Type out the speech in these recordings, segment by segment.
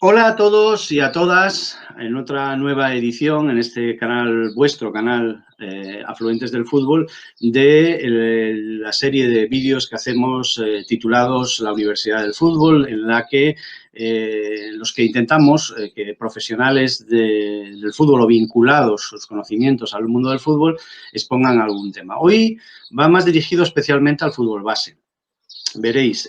Hola a todos y a todas en otra nueva edición en este canal, vuestro canal Afluentes del Fútbol, de la serie de vídeos que hacemos titulados La Universidad del Fútbol, en la que los que intentamos que profesionales del fútbol o vinculados sus conocimientos al mundo del fútbol expongan algún tema. Hoy va más dirigido especialmente al fútbol base. Veréis,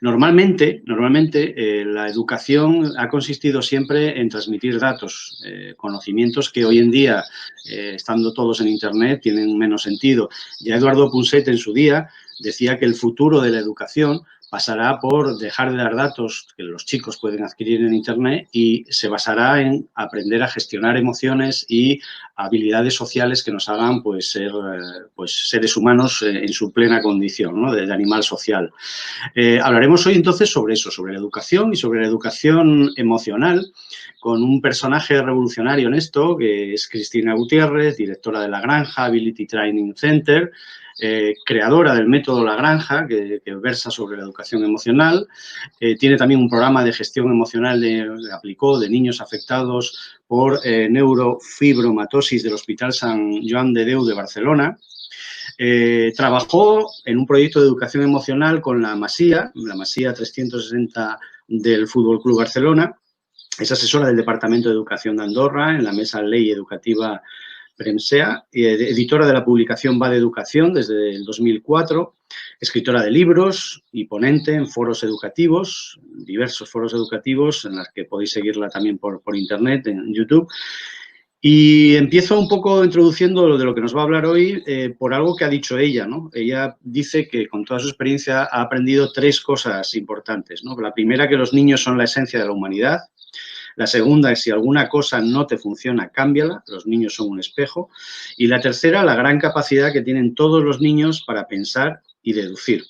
normalmente la educación ha consistido siempre en transmitir datos, conocimientos que hoy en día, estando todos en Internet, tienen menos sentido. Ya Eduardo Punset en su día decía que el futuro de la educación pasará por dejar de dar datos que los chicos pueden adquirir en Internet y se basará en aprender a gestionar emociones y habilidades sociales que nos hagan ser seres humanos en su plena condición, ¿no? de animal social. Hablaremos hoy entonces sobre eso, sobre la educación y sobre la educación emocional, con un personaje revolucionario en esto, que es Cristina Gutiérrez, directora de La Granja Ability Training Center, creadora del método La Granja, que versa sobre la educación emocional. Tiene también un programa de gestión emocional que aplicó de niños afectados por neurofibromatosis del Hospital Sant Joan de Déu de Barcelona. Trabajó en un proyecto de educación emocional con la Masía 360 del Fútbol Club Barcelona. Es asesora del Departamento de Educación de Andorra en la Mesa Ley Educativa Premsea, editora de la publicación Va de Educación desde el 2004, escritora de libros y ponente en foros educativos, diversos foros educativos en los que podéis seguirla también por internet, en YouTube. Y empiezo un poco introduciendo lo de lo que nos va a hablar hoy por algo que ha dicho ella, ¿no? Ella dice que con toda su experiencia ha aprendido tres cosas importantes, ¿no? La primera, que los niños son la esencia de la humanidad. La segunda es: si alguna cosa no te funciona, cámbiala. Los niños son un espejo. Y la tercera, la gran capacidad que tienen todos los niños para pensar y deducir.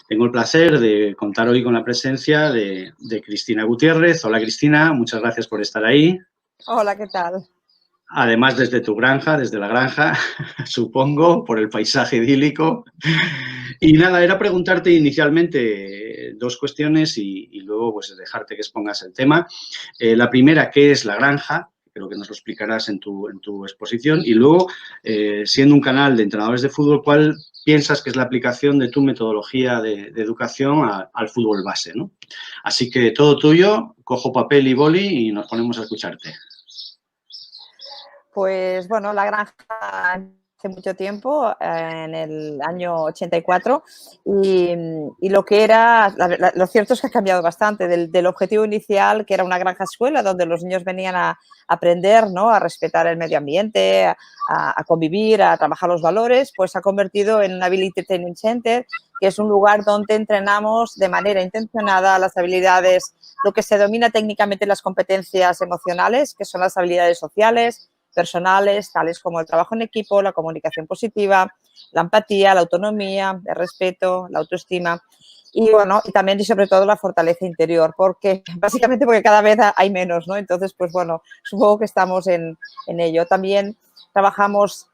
Tengo el placer de contar hoy con la presencia de Cristina Gutiérrez. Hola, Cristina, muchas gracias por estar ahí. Hola, ¿qué tal? Además, desde tu granja, desde la granja, supongo, por el paisaje idílico. Y nada, era preguntarte inicialmente dos cuestiones y luego pues dejarte que expongas el tema. La primera, ¿qué es la granja? Creo que nos lo explicarás en tu exposición. Y luego, siendo un canal de entrenadores de fútbol, ¿cuál piensas que es la aplicación de tu metodología de educación al fútbol base, ¿no? Así que todo tuyo, cojo papel y boli y nos ponemos a escucharte. Pues bueno, la granja hace mucho tiempo, en el año 84, y lo que era, lo cierto es que ha cambiado bastante del objetivo inicial, que era una granja escuela donde los niños venían a aprender, ¿no? A respetar el medio ambiente, a convivir, a trabajar los valores, pues se ha convertido en un Ability Training Center, que es un lugar donde entrenamos de manera intencionada las habilidades, lo que se denomina técnicamente las competencias emocionales, que son las habilidades sociales, personales, tales como el trabajo en equipo, la comunicación positiva, la empatía, la autonomía, el respeto, la autoestima y, bueno, y también y sobre todo la fortaleza interior, porque básicamente porque cada vez hay menos, ¿no? Entonces, pues bueno, supongo que estamos en ello. También trabajamos,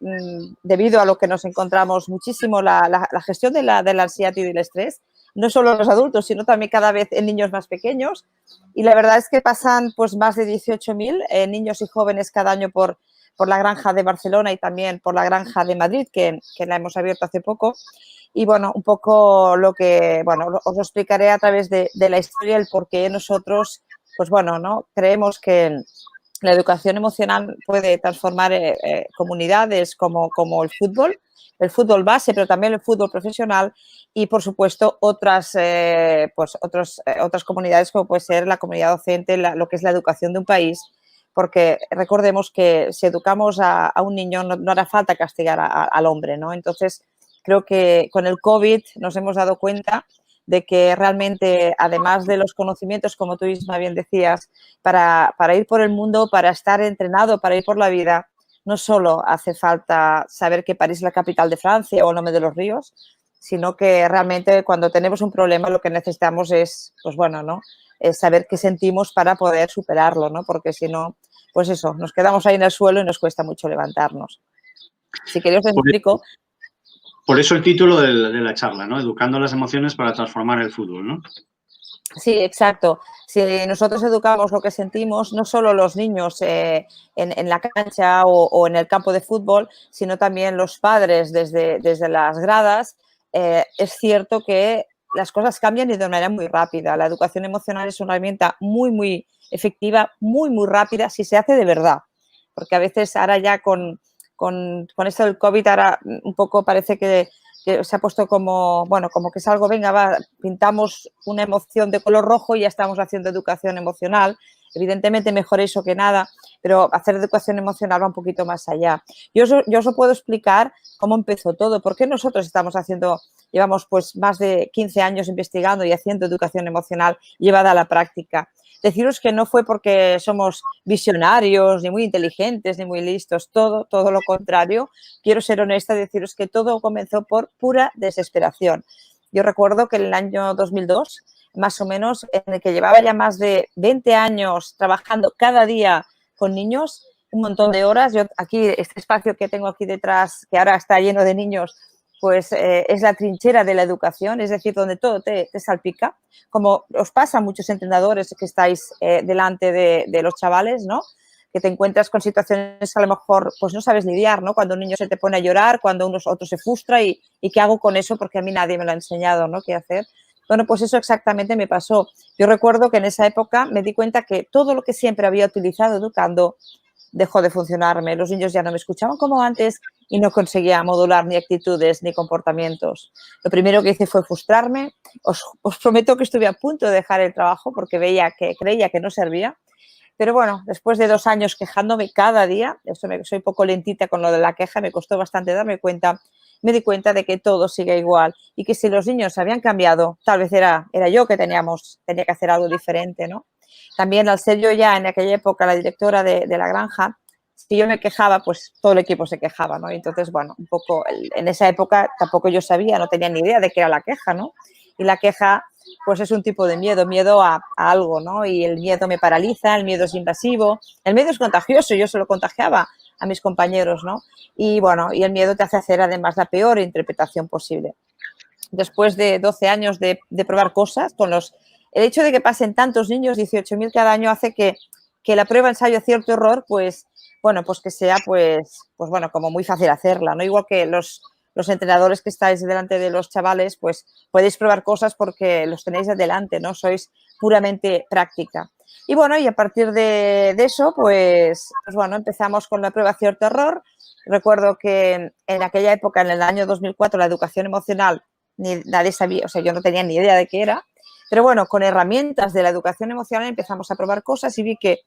debido a lo que nos encontramos muchísimo, la gestión de la ansiedad y del estrés, no solo en los adultos, sino también cada vez en niños más pequeños. Y la verdad es que pasan pues más de 18.000 niños y jóvenes cada año por la granja de Barcelona y también por la granja de Madrid, que la hemos abierto hace poco. Y bueno, un poco lo que, bueno, os lo explicaré a través de la historia, el por qué nosotros, pues bueno, ¿no? Creemos que la educación emocional puede transformar comunidades como el fútbol base, pero también el fútbol profesional y, por supuesto, otras comunidades como puede ser la comunidad docente, lo que es la educación de un país, porque recordemos que si educamos a un niño no hará falta castigar al hombre, ¿no? Entonces, creo que con el COVID nos hemos dado cuenta de que realmente, además de los conocimientos, como tú misma bien decías, para ir por el mundo, para estar entrenado, para ir por la vida, no solo hace falta saber que París es la capital de Francia o el nombre de los ríos, sino que realmente cuando tenemos un problema lo que necesitamos es, pues bueno, ¿no? Es saber qué sentimos para poder superarlo, ¿no? Porque si no, pues eso, nos quedamos ahí en el suelo y nos cuesta mucho levantarnos. Si queréis os explico. Por eso el título de la charla, ¿no? Educando las emociones para transformar el fútbol, ¿no? Sí, exacto. Si nosotros educamos lo que sentimos, no solo los niños en la cancha o en el campo de fútbol, sino también los padres desde las gradas, es cierto que las cosas cambian y de una manera muy rápida. La educación emocional es una herramienta muy, muy efectiva, muy, muy rápida, si se hace de verdad. Porque a veces ahora ya con esto del COVID, ahora un poco parece que se ha puesto como, bueno, como que es algo, venga, va, pintamos una emoción de color rojo y ya estamos haciendo educación emocional. Evidentemente mejor eso que nada, pero hacer educación emocional va un poquito más allá. Yo os puedo explicar cómo empezó todo, por qué nosotros llevamos pues más de 15 años investigando y haciendo educación emocional llevada a la práctica. Deciros que no fue porque somos visionarios, ni muy inteligentes, ni muy listos, todo lo contrario. Quiero ser honesta y deciros que todo comenzó por pura desesperación. Yo recuerdo que en el año 2002, más o menos, en el que llevaba ya más de 20 años trabajando cada día con niños, un montón de horas. Yo aquí, este espacio que tengo aquí detrás, que ahora está lleno de niños, pues es la trinchera de la educación, es decir, donde todo te salpica, como os pasa a muchos entrenadores que estáis delante de los chavales, ¿no? Que te encuentras con situaciones que a lo mejor pues no sabes lidiar, ¿no? Cuando un niño se te pone a llorar, cuando otro se frustra y ¿qué hago con eso? Porque a mí nadie me lo ha enseñado, ¿no? ¿Qué hacer? Bueno, pues eso exactamente me pasó. Yo recuerdo que en esa época me di cuenta que todo lo que siempre había utilizado educando dejó de funcionarme. Los niños ya no me escuchaban como antes y no conseguía modular ni actitudes ni comportamientos. Lo primero que hice fue frustrarme. Os prometo que estuve a punto de dejar el trabajo porque creía que no servía. Pero bueno, después de 2 años quejándome cada día, soy un poco lentita con lo de la queja, me costó bastante darme cuenta, me di cuenta de que todo sigue igual y que si los niños habían cambiado, tal vez era yo que tenía que hacer algo diferente, ¿no? También al ser yo ya en aquella época la directora de la granja, si yo me quejaba, pues todo el equipo se quejaba, ¿no? Entonces, bueno, un poco en esa época tampoco yo sabía, no tenía ni idea de qué era la queja, ¿no? Y la queja, pues es un tipo de miedo a algo, ¿no? Y el miedo me paraliza, el miedo es invasivo, el miedo es contagioso, yo se lo contagiaba a mis compañeros, ¿no? Y bueno, y el miedo te hace hacer además la peor interpretación posible. Después de 12 años de probar cosas, el hecho de que pasen tantos niños, 18.000 cada año, hace que la prueba ensayo cierto error, pues, bueno, pues que sea, pues bueno, como muy fácil hacerla, ¿no? Igual que los entrenadores que estáis delante de los chavales, pues podéis probar cosas porque los tenéis delante, ¿no? Sois puramente práctica. Y bueno, y a partir de eso, pues bueno, empezamos con la prueba cierto error. Recuerdo que en aquella época, en el año 2004, la educación emocional nadie sabía, o sea, yo no tenía ni idea de qué era, pero bueno, con herramientas de la educación emocional empezamos a probar cosas y vi que,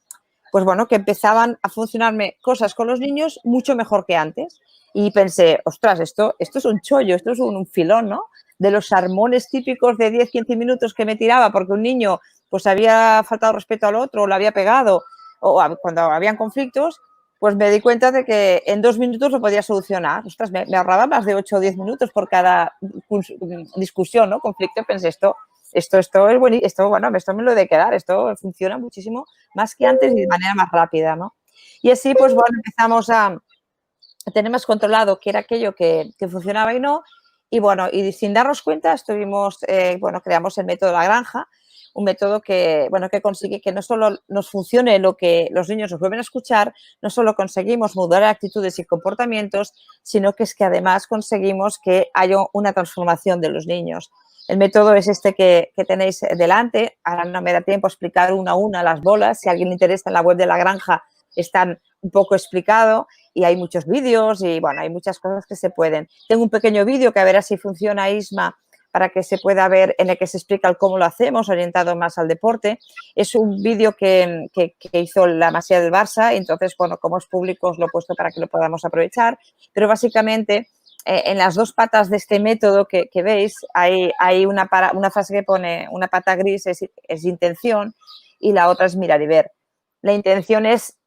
pues bueno, que empezaban a funcionarme cosas con los niños mucho mejor que antes. Y pensé, ostras, esto es un chollo, esto es un filón, ¿no? De los sermones típicos de 10, 15 minutos que me tiraba porque un niño pues había faltado respeto al otro o lo había pegado o cuando habían conflictos, pues me di cuenta de que en 2 minutos lo podía solucionar. Ostras, me ahorraba más de 8 o 10 minutos por cada discusión, ¿no? Conflicto. Pensé, esto es buenísimo, esto me lo he de quedar, esto funciona muchísimo más que antes y de manera más rápida, ¿no? Y así, pues bueno, empezamos a tener más controlado qué era aquello que funcionaba y no. Y bueno, y sin darnos cuenta creamos el método de la granja, un método que consigue que no solo nos funcione lo que los niños nos vuelven a escuchar, no solo conseguimos mudar actitudes y comportamientos, sino que es que además conseguimos que haya una transformación de los niños. El método es este que tenéis delante. Ahora no me da tiempo a explicar una a una las bolas. Si a alguien le interesa, en la web de la granja están un poco explicado y hay muchos vídeos y bueno, hay muchas cosas que se pueden. Tengo un pequeño vídeo que a ver si funciona, Isma, para que se pueda ver, en el que se explica el cómo lo hacemos, orientado más al deporte. Es un vídeo que hizo la Masía del Barça, entonces, bueno, como es público os lo he puesto para que lo podamos aprovechar, pero básicamente en las dos patas de este método que veis hay una frase que pone, una pata gris es intención y la otra es mirar y ver. La intención es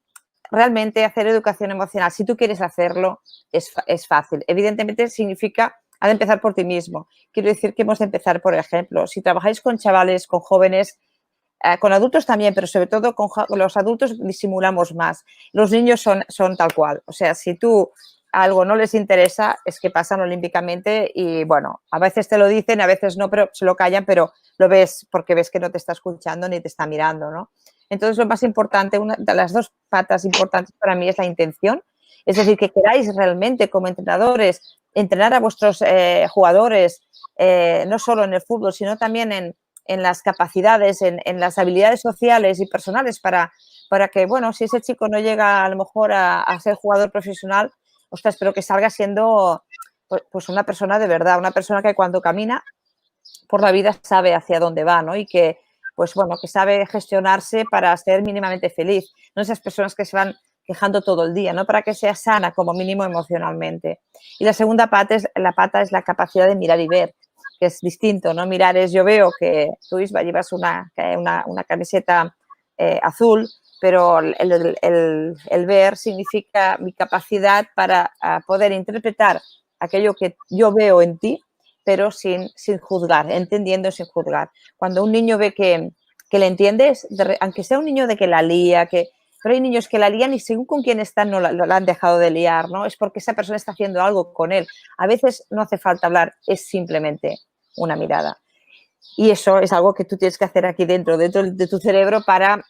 realmente hacer educación emocional. Si tú quieres hacerlo, es fácil. Evidentemente significa, ha de empezar por ti mismo. Quiero decir que hemos de empezar por ejemplo. Si trabajáis con chavales, con jóvenes, con adultos también, pero sobre todo con los adultos disimulamos más. Los niños son tal cual. O sea, si tú algo no les interesa, es que pasan olímpicamente y, bueno, a veces te lo dicen, a veces no, pero se lo callan, pero lo ves porque ves que no te está escuchando ni te está mirando, ¿no? Entonces, lo más importante, una de las dos patas importantes para mí es la intención, es decir, que queráis realmente como entrenadores entrenar a vuestros jugadores, no solo en el fútbol, sino también en las capacidades, en las habilidades sociales y personales para que, bueno, si ese chico no llega a lo mejor a ser jugador profesional, ostras, pero que salga siendo pues una persona de verdad, una persona que cuando camina por la vida sabe hacia dónde va, ¿no? Y que, pues bueno, que sabe gestionarse para ser mínimamente feliz. No esas personas que se van quejando todo el día, ¿no? Para que sea sana como mínimo emocionalmente. Y la segunda pata es la capacidad de mirar y ver, que es distinto, ¿no? Mirar es, yo veo que tú, Isba, llevas una camiseta azul, pero el ver significa mi capacidad para poder interpretar aquello que yo veo en ti, pero sin juzgar, entendiendo sin juzgar. Cuando un niño ve que le entiendes, aunque sea un niño de que la lía, pero hay niños que la lían y según con quién están no la han dejado de liar, ¿no? Es porque esa persona está haciendo algo con él. A veces no hace falta hablar, es simplemente una mirada. Y eso es algo que tú tienes que hacer aquí dentro de tu cerebro para,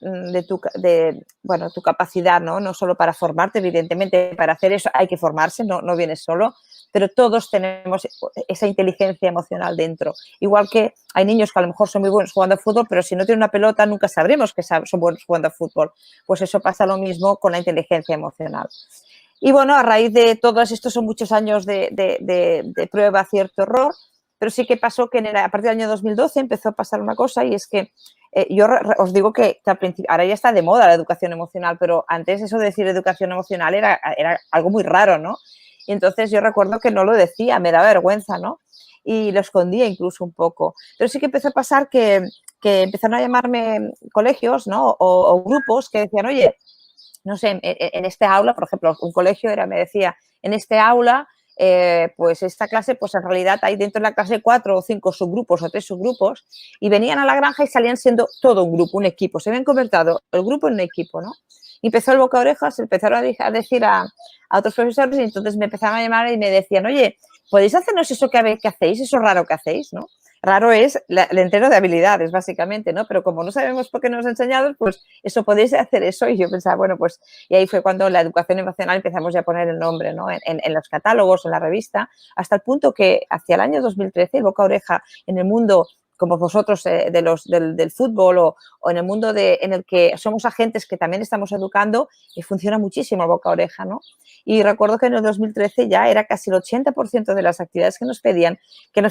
tu capacidad, ¿no? No solo para formarte, evidentemente, para hacer eso hay que formarse, no vienes solo, pero todos tenemos esa inteligencia emocional dentro. Igual que hay niños que a lo mejor son muy buenos jugando al fútbol, pero si no tienen una pelota nunca sabremos que son buenos jugando al fútbol. Pues eso pasa lo mismo con la inteligencia emocional. Y bueno, a raíz de todos estos son muchos años de prueba, cierto error, pero sí que pasó que a partir del año 2012 empezó a pasar una cosa y es que yo os digo que al principio, ahora ya está de moda la educación emocional, pero antes eso de decir educación emocional era algo muy raro, ¿no? Y entonces yo recuerdo que no lo decía, me daba vergüenza, ¿no? Y lo escondía incluso un poco. Pero sí que empezó a pasar que empezaron a llamarme colegios, ¿no? O grupos que decían, oye, no sé, en este aula, por ejemplo, un colegio me decía, en este aula, pues esta clase, pues en realidad hay dentro de la clase 4 o 5 subgrupos o 3 subgrupos y venían a la granja y salían siendo todo un grupo, un equipo. Se habían convertido el grupo en un equipo, ¿no? Y empezó el boca a orejas, empezaron a decir a otros profesores y entonces me empezaron a llamar y me decían, oye, ¿podéis hacernos eso que hacéis, eso raro que hacéis, ¿no? Raro es el entreno de habilidades, básicamente, ¿no? Pero como no sabemos por qué nos han enseñado, pues eso, podéis hacer eso. Y yo pensaba, bueno, pues, y ahí fue cuando la educación emocional empezamos ya a poner el nombre, ¿no? En los catálogos, en la revista, hasta el punto que hacia el año 2013, boca a oreja, en el mundo como vosotros del fútbol o en el mundo en el que somos agentes que también estamos educando y funciona muchísimo boca a oreja, ¿no? Y recuerdo que en el 2013 ya era casi el 80% de las actividades que nos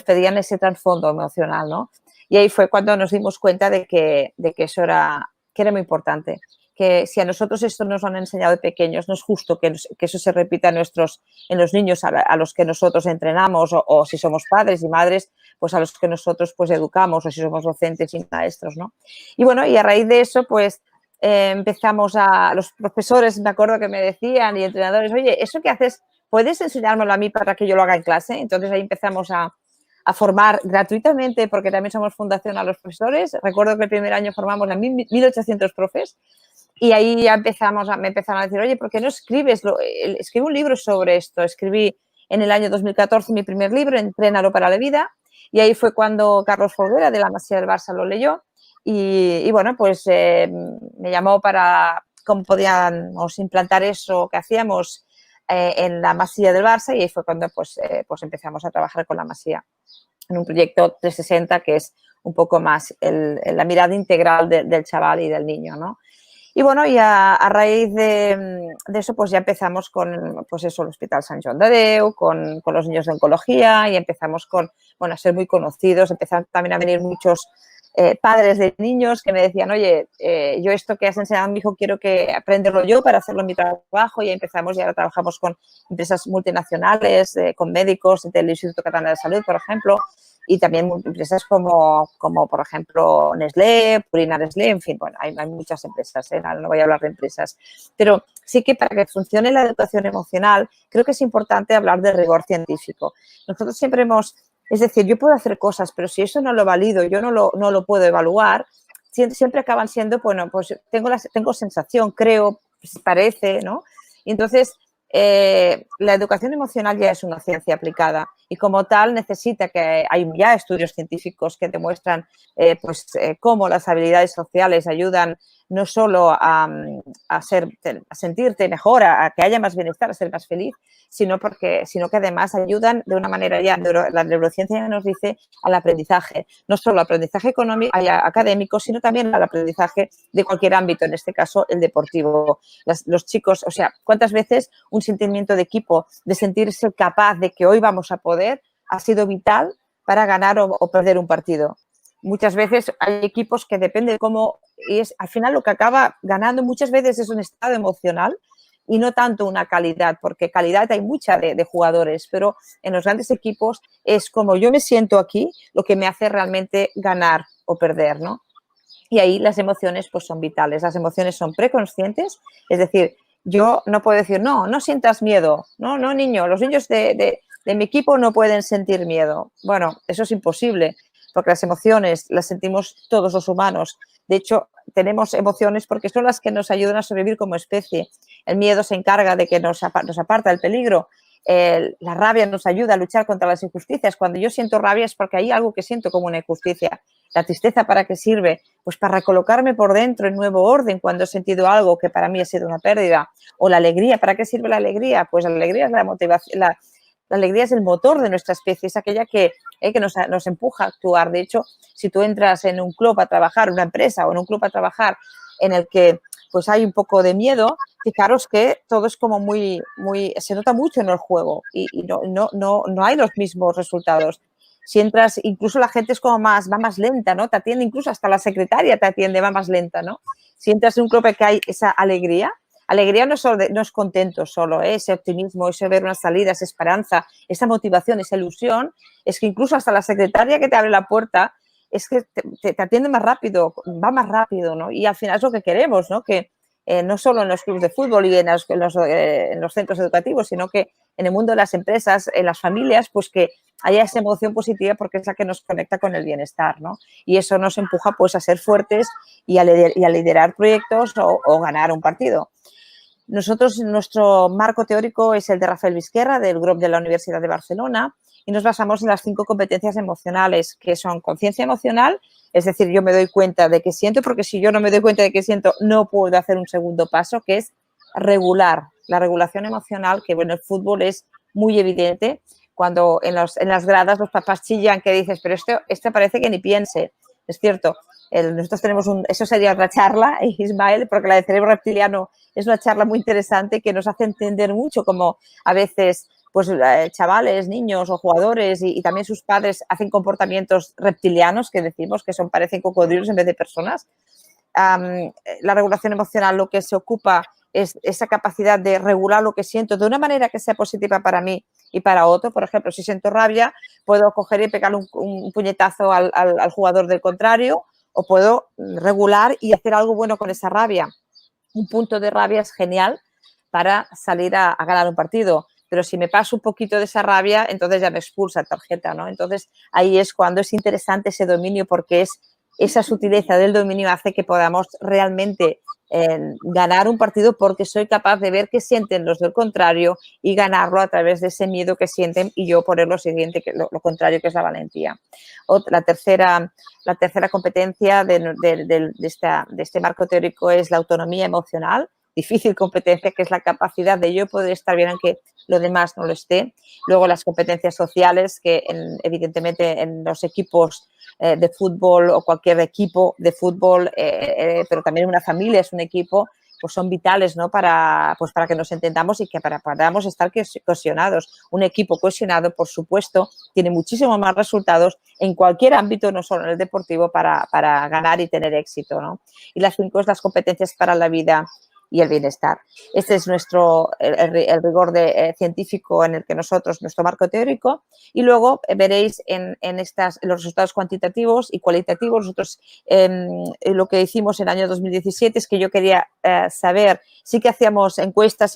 pedían ese trasfondo emocional, ¿no? Y ahí fue cuando nos dimos cuenta de que eso era muy importante. Que si a nosotros esto nos lo han enseñado de pequeños, no es justo que eso se repita en los niños a los que nosotros entrenamos o si somos padres y madres, pues a los que nosotros pues educamos o si somos docentes y maestros, ¿no? Y bueno, y a raíz de eso, pues empezamos los profesores, me acuerdo que me decían y entrenadores, oye, ¿eso que haces, puedes enseñármelo a mí para que yo lo haga en clase? Entonces ahí empezamos a formar gratuitamente, porque también somos fundación a los profesores. Recuerdo que el primer año formamos a 1.800 profes y ahí ya me empezaron a decir, oye, ¿por qué no escribes? Escribe un libro sobre esto. Escribí en el año 2014 mi primer libro, Entrénalo para la vida, y ahí fue cuando Carlos Folguera de la Masía del Barça lo leyó y bueno, pues me llamó para cómo podíamos implantar eso que hacíamos en la Masía del Barça y ahí fue cuando pues empezamos a trabajar con la Masía en un proyecto 360 que es un poco más la mirada integral del chaval y del niño, ¿no? Y bueno, y a raíz de eso, pues ya empezamos con, pues eso, el Hospital Sant Joan de Déu, con los niños de oncología y empezamos a ser muy conocidos, empezaron también a venir muchos padres de niños que me decían, oye, yo esto que has enseñado a mi hijo quiero que aprenderlo yo para hacerlo en mi trabajo y empezamos y ahora trabajamos con empresas multinacionales, con médicos del Instituto Catalán de Salud, por ejemplo, y también empresas como por ejemplo, Nestlé, Purina Nestlé, en fin, bueno, hay muchas empresas, no voy a hablar de empresas. Pero sí que para que funcione la educación emocional, creo que es importante hablar de rigor científico. Nosotros siempre es decir, yo puedo hacer cosas, pero si eso no lo valido, yo no lo puedo evaluar, siempre acaban siendo, bueno, pues tengo sensación, creo, parece, ¿no? Y entonces, la educación emocional ya es una ciencia aplicada y como tal necesita que hay ya estudios científicos que demuestran cómo las habilidades sociales ayudan no solo a sentirte mejor, a que haya más bienestar, a ser más feliz, sino que además ayudan de una manera ya, la neurociencia nos dice, al aprendizaje, no solo aprendizaje económico, académico, sino también al aprendizaje de cualquier ámbito, en este caso el deportivo. Los chicos, o sea, ¿cuántas veces un sentimiento de equipo, de sentirse capaz de que hoy vamos a poder, ha sido vital para ganar o perder un partido? Muchas veces hay equipos que depende de cómo, y es al final lo que acaba ganando muchas veces es un estado emocional y no tanto una calidad, porque calidad hay mucha de jugadores, pero en los grandes equipos es como yo me siento aquí lo que me hace realmente ganar o perder, ¿no? Y ahí las emociones pues son vitales, las emociones son preconscientes, es decir, yo no puedo decir, no sientas miedo, no, niño, los niños de mi equipo no pueden sentir miedo. Bueno, eso es imposible, porque las emociones las sentimos todos los humanos. De hecho, tenemos emociones porque son las que nos ayudan a sobrevivir como especie. El miedo se encarga de que nos aparta del peligro. La rabia nos ayuda a luchar contra las injusticias. Cuando yo siento rabia es porque hay algo que siento como una injusticia. La tristeza, ¿para qué sirve? Pues para recolocarme por dentro en nuevo orden cuando he sentido algo que para mí ha sido una pérdida. O la alegría, ¿para qué sirve la alegría? Pues la alegría es la motivación, la alegría es el motor de nuestra especie, es aquella que nos empuja a actuar. De hecho, si tú entras en un club a trabajar, una empresa o en un club a trabajar en el que pues hay un poco de miedo, fijaros que todo es como muy, se nota mucho en el juego y no hay los mismos resultados. Si entras, incluso la gente es como va más lenta, ¿no? Te atiende, incluso hasta la secretaria te atiende, va más lenta, ¿no? Si entras en un club en que hay esa alegría no es contento solo, ese optimismo, ese ver una salida, esa esperanza, esa motivación, esa ilusión, es que incluso hasta la secretaria que te abre la puerta es que te atiende más rápido, va más rápido, ¿no? Y al final es lo que queremos, ¿no? Que no solo en los clubes de fútbol y en los centros educativos, sino que en el mundo de las empresas, en las familias, pues que haya esa emoción positiva porque es la que nos conecta con el bienestar, ¿no? Y eso nos empuja pues a ser fuertes y a liderar proyectos o ganar un partido. Nuestro marco teórico es el de Rafael Vizquerra, del GROB de la Universidad de Barcelona, y nos basamos en las 5 competencias emocionales, que son conciencia emocional, es decir, yo me doy cuenta de que siento, porque si yo no me doy cuenta de que siento, no puedo hacer un segundo paso, que es regular. La regulación emocional, que bueno, el fútbol es muy evidente, cuando en las gradas los papás chillan que dices, pero este parece que ni piense. Es cierto, nosotros tenemos eso sería otra charla, Ismael, porque la de cerebro reptiliano es una charla muy interesante que nos hace entender mucho cómo a veces pues chavales, niños o jugadores y también sus padres hacen comportamientos reptilianos que decimos que parecen cocodrilos en vez de personas. La regulación emocional lo que se ocupa es esa capacidad de regular lo que siento de una manera que sea positiva para mí y para otro. Por ejemplo, si siento rabia, puedo coger y pegarle un puñetazo al jugador del contrario o puedo regular y hacer algo bueno con esa rabia. Un punto de rabia es genial para salir a ganar un partido, pero si me paso un poquito de esa rabia, entonces ya me expulsa tarjeta, ¿no? Entonces ahí es cuando es interesante ese dominio porque esa sutileza del dominio hace que podamos realmente ganar un partido porque soy capaz de ver qué sienten los del contrario y ganarlo a través de ese miedo que sienten y yo poner lo siguiente, que lo contrario, que es la valentía. La tercera competencia de este marco teórico es la autonomía emocional, difícil competencia, que es la capacidad de yo poder estar bien aunque lo demás no lo esté. Luego las competencias sociales, que evidentemente en los equipos de fútbol o cualquier equipo de fútbol, pero también una familia es un equipo, pues son vitales, ¿no? Para que nos entendamos y que podamos estar cohesionados. Un equipo cohesionado, por supuesto, tiene muchísimo más resultados en cualquier ámbito, no solo en el deportivo, para ganar y tener éxito, ¿no? Y las 5 es las competencias para la vida y el bienestar. Este es el rigor científico en el que nuestro marco teórico, y luego veréis en los resultados cuantitativos y cualitativos. Nosotros lo que hicimos en el año 2017 es que yo quería saber, sí que hacíamos encuestas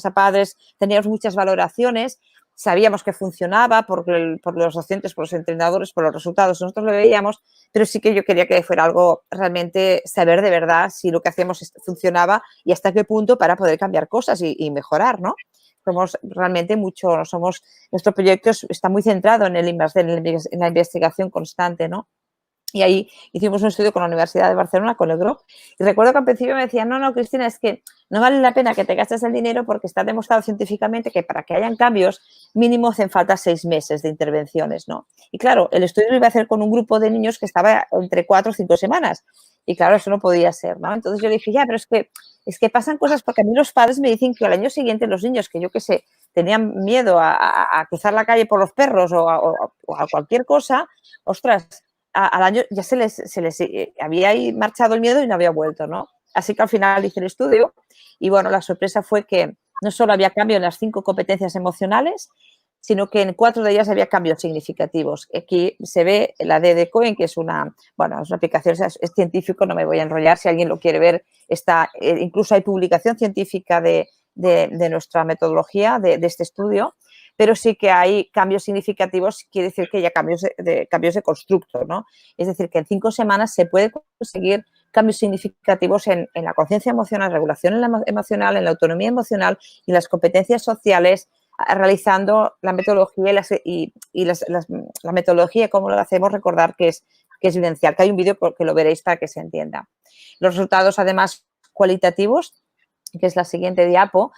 a padres, teníamos muchas valoraciones, sabíamos que funcionaba por los docentes, por los entrenadores, por los resultados, nosotros lo veíamos, pero sí que yo quería que fuera algo realmente saber de verdad si lo que hacíamos funcionaba y hasta qué punto para poder cambiar cosas y mejorar, ¿no? Somos realmente nuestro proyecto está muy centrado en la investigación constante, ¿no? Y ahí hicimos un estudio con la Universidad de Barcelona, con el GROC, y recuerdo que al principio me decían, no, Cristina, es que no vale la pena que te gastes el dinero porque está demostrado científicamente que para que hayan cambios mínimo hacen falta 6 meses de intervenciones, ¿no? Y claro, el estudio lo iba a hacer con un grupo de niños que estaba entre 4 o 5 semanas, y claro, eso no podía ser, ¿no? Entonces yo dije, ya, pero es que pasan cosas porque a mí los padres me dicen que al año siguiente los niños, que yo qué sé, tenían miedo a cruzar la calle por los perros o a cualquier cosa, ostras, al año ya se les había ahí marchado el miedo y no había vuelto, ¿no? Así que al final hice el estudio y, bueno, la sorpresa fue que no solo había cambio en las 5 competencias emocionales, sino que en 4 de ellas había cambios significativos. Aquí se ve la DD-COEN, que es una aplicación, es científico, no me voy a enrollar, si alguien lo quiere ver, incluso hay publicación científica de nuestra metodología, de este estudio, pero sí que hay cambios significativos, quiere decir que haya cambios de constructo, ¿no? Es decir, que en 5 semanas se puede conseguir cambios significativos en la conciencia emocional, regulación emocional, en la autonomía emocional y las competencias sociales, realizando la metodología la metodología, como lo hacemos, recordar que es vivencial, que hay un vídeo que lo veréis para que se entienda. Los resultados, además, cualitativos, que es la siguiente diapo,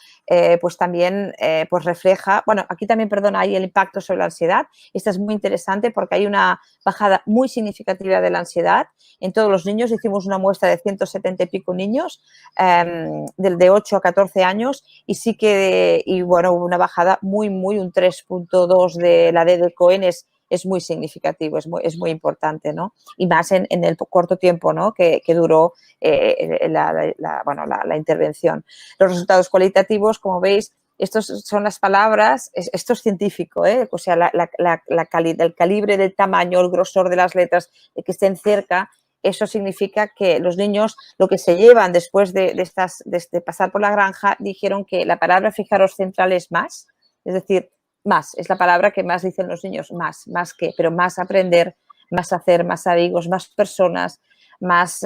pues también pues refleja, bueno, aquí también, perdón, hay el impacto sobre la ansiedad. Esta es muy interesante porque hay una bajada muy significativa de la ansiedad. En todos los niños hicimos una muestra de 170 y pico niños, de 8 a 14 años, y sí que, bueno, hubo una bajada muy, un 3.2 de la DD-COEN, es muy significativo, es muy importante, ¿no? Y más en el corto tiempo, ¿no?, que duró la intervención. Los resultados cualitativos, como veis, estos son las palabras, esto es científico, o sea, el calibre del tamaño, el grosor de las letras, de que estén cerca, eso significa que los niños lo que se llevan después de pasar por la granja, dijeron que la palabra, fijaros, central es más, es decir, más, es la palabra que más dicen los niños, más que, pero más aprender, más hacer, más amigos, más personas, más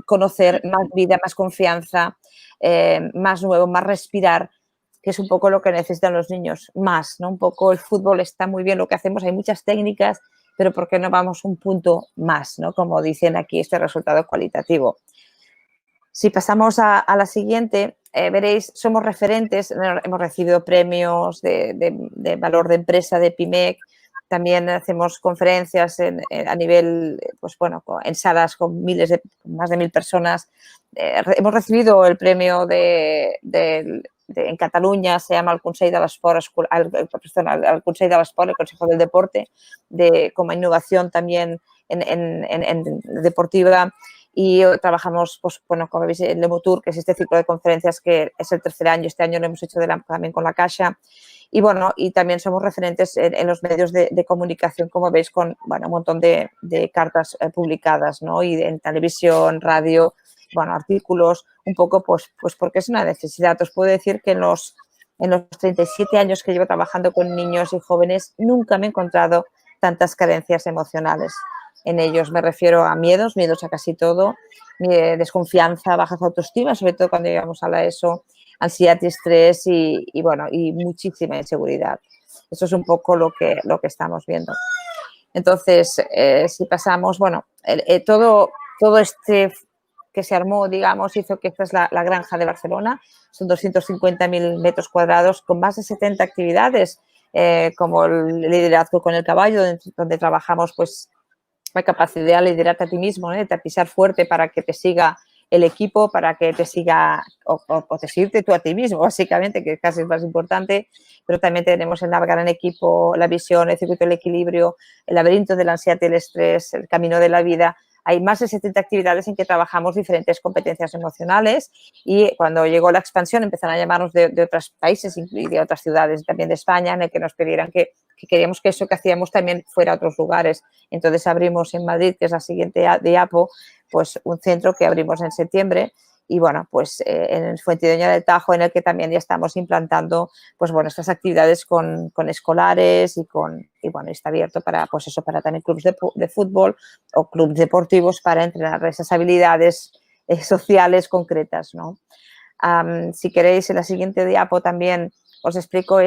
conocer, más vida, más confianza, más nuevo, más respirar, que es un poco lo que necesitan los niños, más, ¿no? Un poco el fútbol está muy bien lo que hacemos, hay muchas técnicas, pero ¿por qué no vamos un punto más, ¿no?, como dicen aquí este resultado cualitativo? Si pasamos a la siguiente, veréis, somos referentes, hemos recibido premios de valor de empresa de PIMEC, también hacemos conferencias a nivel, pues bueno, en salas con más de 1000 personas. Hemos recibido el premio en Cataluña, se llama el Consell de l'Esport, el Consell de l'Esport, el Consejo del Deporte, como innovación también en deportiva. Y trabajamos, pues bueno, como veis, en Lemotour, que es este ciclo de conferencias que es el 3er año, este año lo hemos hecho también con la Caixa. Y bueno, y también somos referentes en los medios de comunicación, como veis, con, bueno, un montón de cartas publicadas, ¿no? Y en televisión, radio, bueno, artículos, un poco pues porque es una necesidad. Os puedo decir que en los 37 años que llevo trabajando con niños y jóvenes, nunca me he encontrado tantas carencias emocionales en ellos. Me refiero a miedos a casi todo, desconfianza, baja autoestima, sobre todo cuando llegamos a la ESO, ansiedad y estrés y bueno, y muchísima inseguridad. Eso es un poco lo que estamos viendo. Entonces, si pasamos, bueno, todo este que se armó, digamos, hizo que esta es la granja de Barcelona, son 250.000 metros cuadrados con más de 70 actividades, como el liderazgo con el caballo, donde trabajamos pues la capacidad de liderarte a ti mismo, de pisar fuerte para que te siga el equipo, para que te siga o te seguirte tú a ti mismo, básicamente, que casi es más importante, pero también tenemos el navegar en equipo, la visión, el circuito del equilibrio, el laberinto de la ansiedad y el estrés, el camino de la vida. Hay más de 70 actividades en que trabajamos diferentes competencias emocionales y cuando llegó la expansión empezaron a llamarnos de otros países y de otras ciudades, también de España, en el que nos pidieran que queríamos que eso que hacíamos también fuera a otros lugares. Entonces abrimos en Madrid, que es la siguiente diapo, pues un centro que abrimos en septiembre y bueno, pues en el Fuentidueña del Tajo, en el que también ya estamos implantando pues bueno, estas actividades con escolares y bueno, está abierto para pues eso, para también clubes de fútbol o clubes deportivos para entrenar esas habilidades sociales concretas, ¿no? Si queréis, en la siguiente diapo también os explico,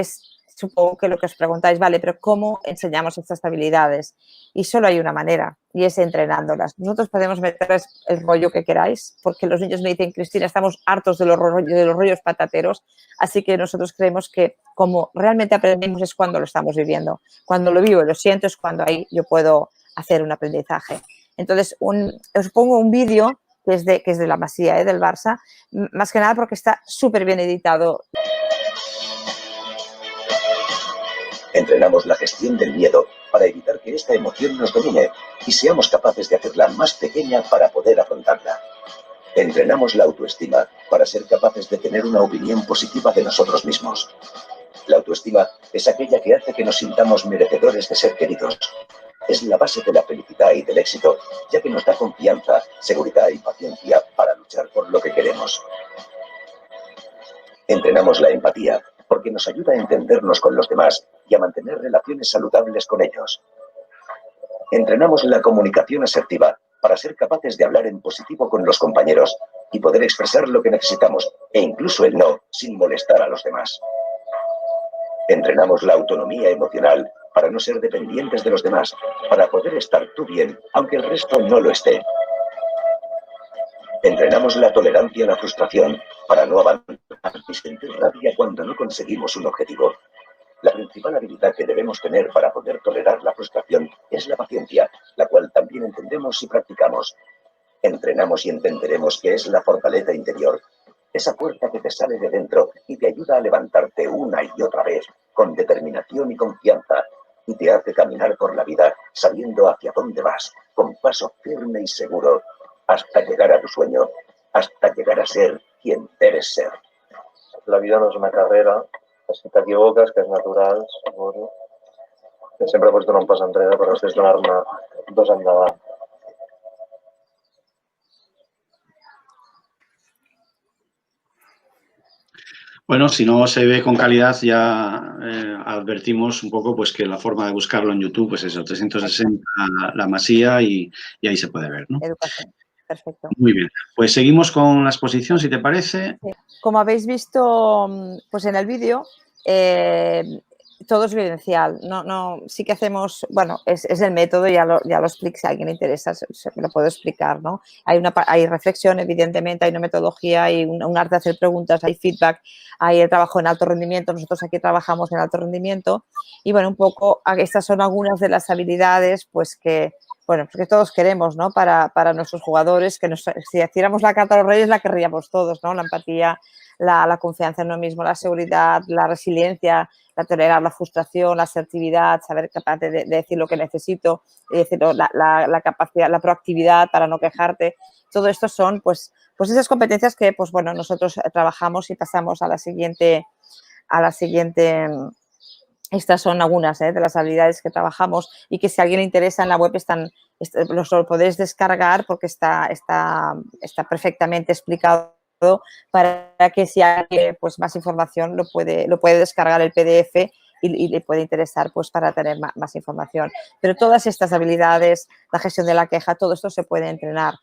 supongo que lo que os preguntáis, vale, pero ¿cómo enseñamos estas habilidades? Y solo hay una manera, y es entrenándolas. Nosotros podemos meterles el rollo que queráis, porque los niños me dicen, Cristina, estamos hartos de los rollos patateros, así que nosotros creemos que como realmente aprendemos es cuando lo estamos viviendo. Cuando lo vivo y lo siento es cuando ahí yo puedo hacer un aprendizaje. Entonces, os pongo un vídeo que es de la Masía, del Barça, más que nada porque está súper bien editado. Entrenamos la gestión del miedo para evitar que esta emoción nos domine y seamos capaces de hacerla más pequeña para poder afrontarla. Entrenamos la autoestima para ser capaces de tener una opinión positiva de nosotros mismos. La autoestima es aquella que hace que nos sintamos merecedores de ser queridos. Es la base de la felicidad y del éxito, ya que nos da confianza, seguridad y paciencia para luchar por lo que queremos. Entrenamos la empatía porque nos ayuda a entendernos con los demás y a mantener relaciones saludables con ellos. Entrenamos la comunicación asertiva para ser capaces de hablar en positivo con los compañeros y poder expresar lo que necesitamos, e incluso el no, sin molestar a los demás. Entrenamos la autonomía emocional para no ser dependientes de los demás, para poder estar tú bien, aunque el resto no lo esté. Entrenamos la tolerancia a la frustración para no abandonar y sentir rabia cuando no conseguimos un objetivo. La principal habilidad que debemos tener para poder tolerar la frustración es la paciencia, la cual también entendemos y practicamos. Entrenamos y entenderemos que es la fortaleza interior, esa fuerza que te sale de dentro y te ayuda a levantarte una y otra vez, con determinación y confianza, y te hace caminar por la vida sabiendo hacia dónde vas, con paso firme y seguro, hasta llegar a tu sueño, hasta llegar a ser quien debes ser. La vida no és una carrera, que si t'equivoques, que és natural, suposo, que sempre pots donar un pas enrere, però has de donar-ne dos endavant. Bueno, si no se ve con calidad, ya advertimos un poco pues que la forma de buscarlo en YouTube, pues eso, 360 La Masía y ahí se puede ver, ¿no? Educación. Perfecto. Muy bien. Pues seguimos con la exposición, si te parece. Sí. Como habéis visto pues en el vídeo, todo es vivencial. Sí que hacemos, bueno, es el método, ya lo explico, si a alguien le interesa, me lo puedo explicar, ¿no? Hay reflexión, evidentemente, hay una metodología, hay un arte de hacer preguntas, hay feedback, hay el trabajo en alto rendimiento, nosotros aquí trabajamos en alto rendimiento y, bueno, un poco estas son algunas de las habilidades, pues que todos queremos, ¿no? Para nuestros jugadores, si hiciéramos la carta a los reyes la querríamos todos, ¿no? La empatía, la confianza en uno mismo, la seguridad, la resiliencia, la tolerar la frustración, la asertividad, saber capaz de decir lo que necesito, la capacidad, la proactividad para no quejarte. Todo esto son, pues esas competencias que, pues bueno, nosotros trabajamos y pasamos a la siguiente. Estas son algunas de las habilidades que trabajamos y que si a alguien le interesa en la web lo podéis descargar porque está perfectamente explicado para que si alguien pues más información lo puede descargar el PDF y le puede interesar pues para tener más información. Pero todas estas habilidades, la gestión de la queja, todo esto se puede entrenar.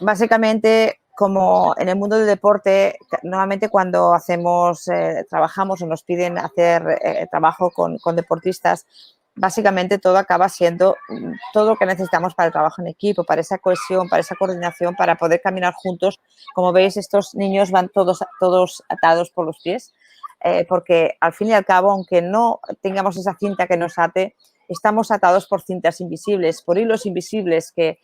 Básicamente, como en el mundo del deporte, normalmente cuando trabajamos o nos piden hacer trabajo con deportistas, básicamente todo acaba siendo todo lo que necesitamos para el trabajo en equipo, para esa cohesión, para esa coordinación, para poder caminar juntos. Como veis, estos niños van todos atados por los pies, porque al fin y al cabo, aunque no tengamos esa cinta que nos ate, estamos atados por cintas invisibles, por hilos invisibles que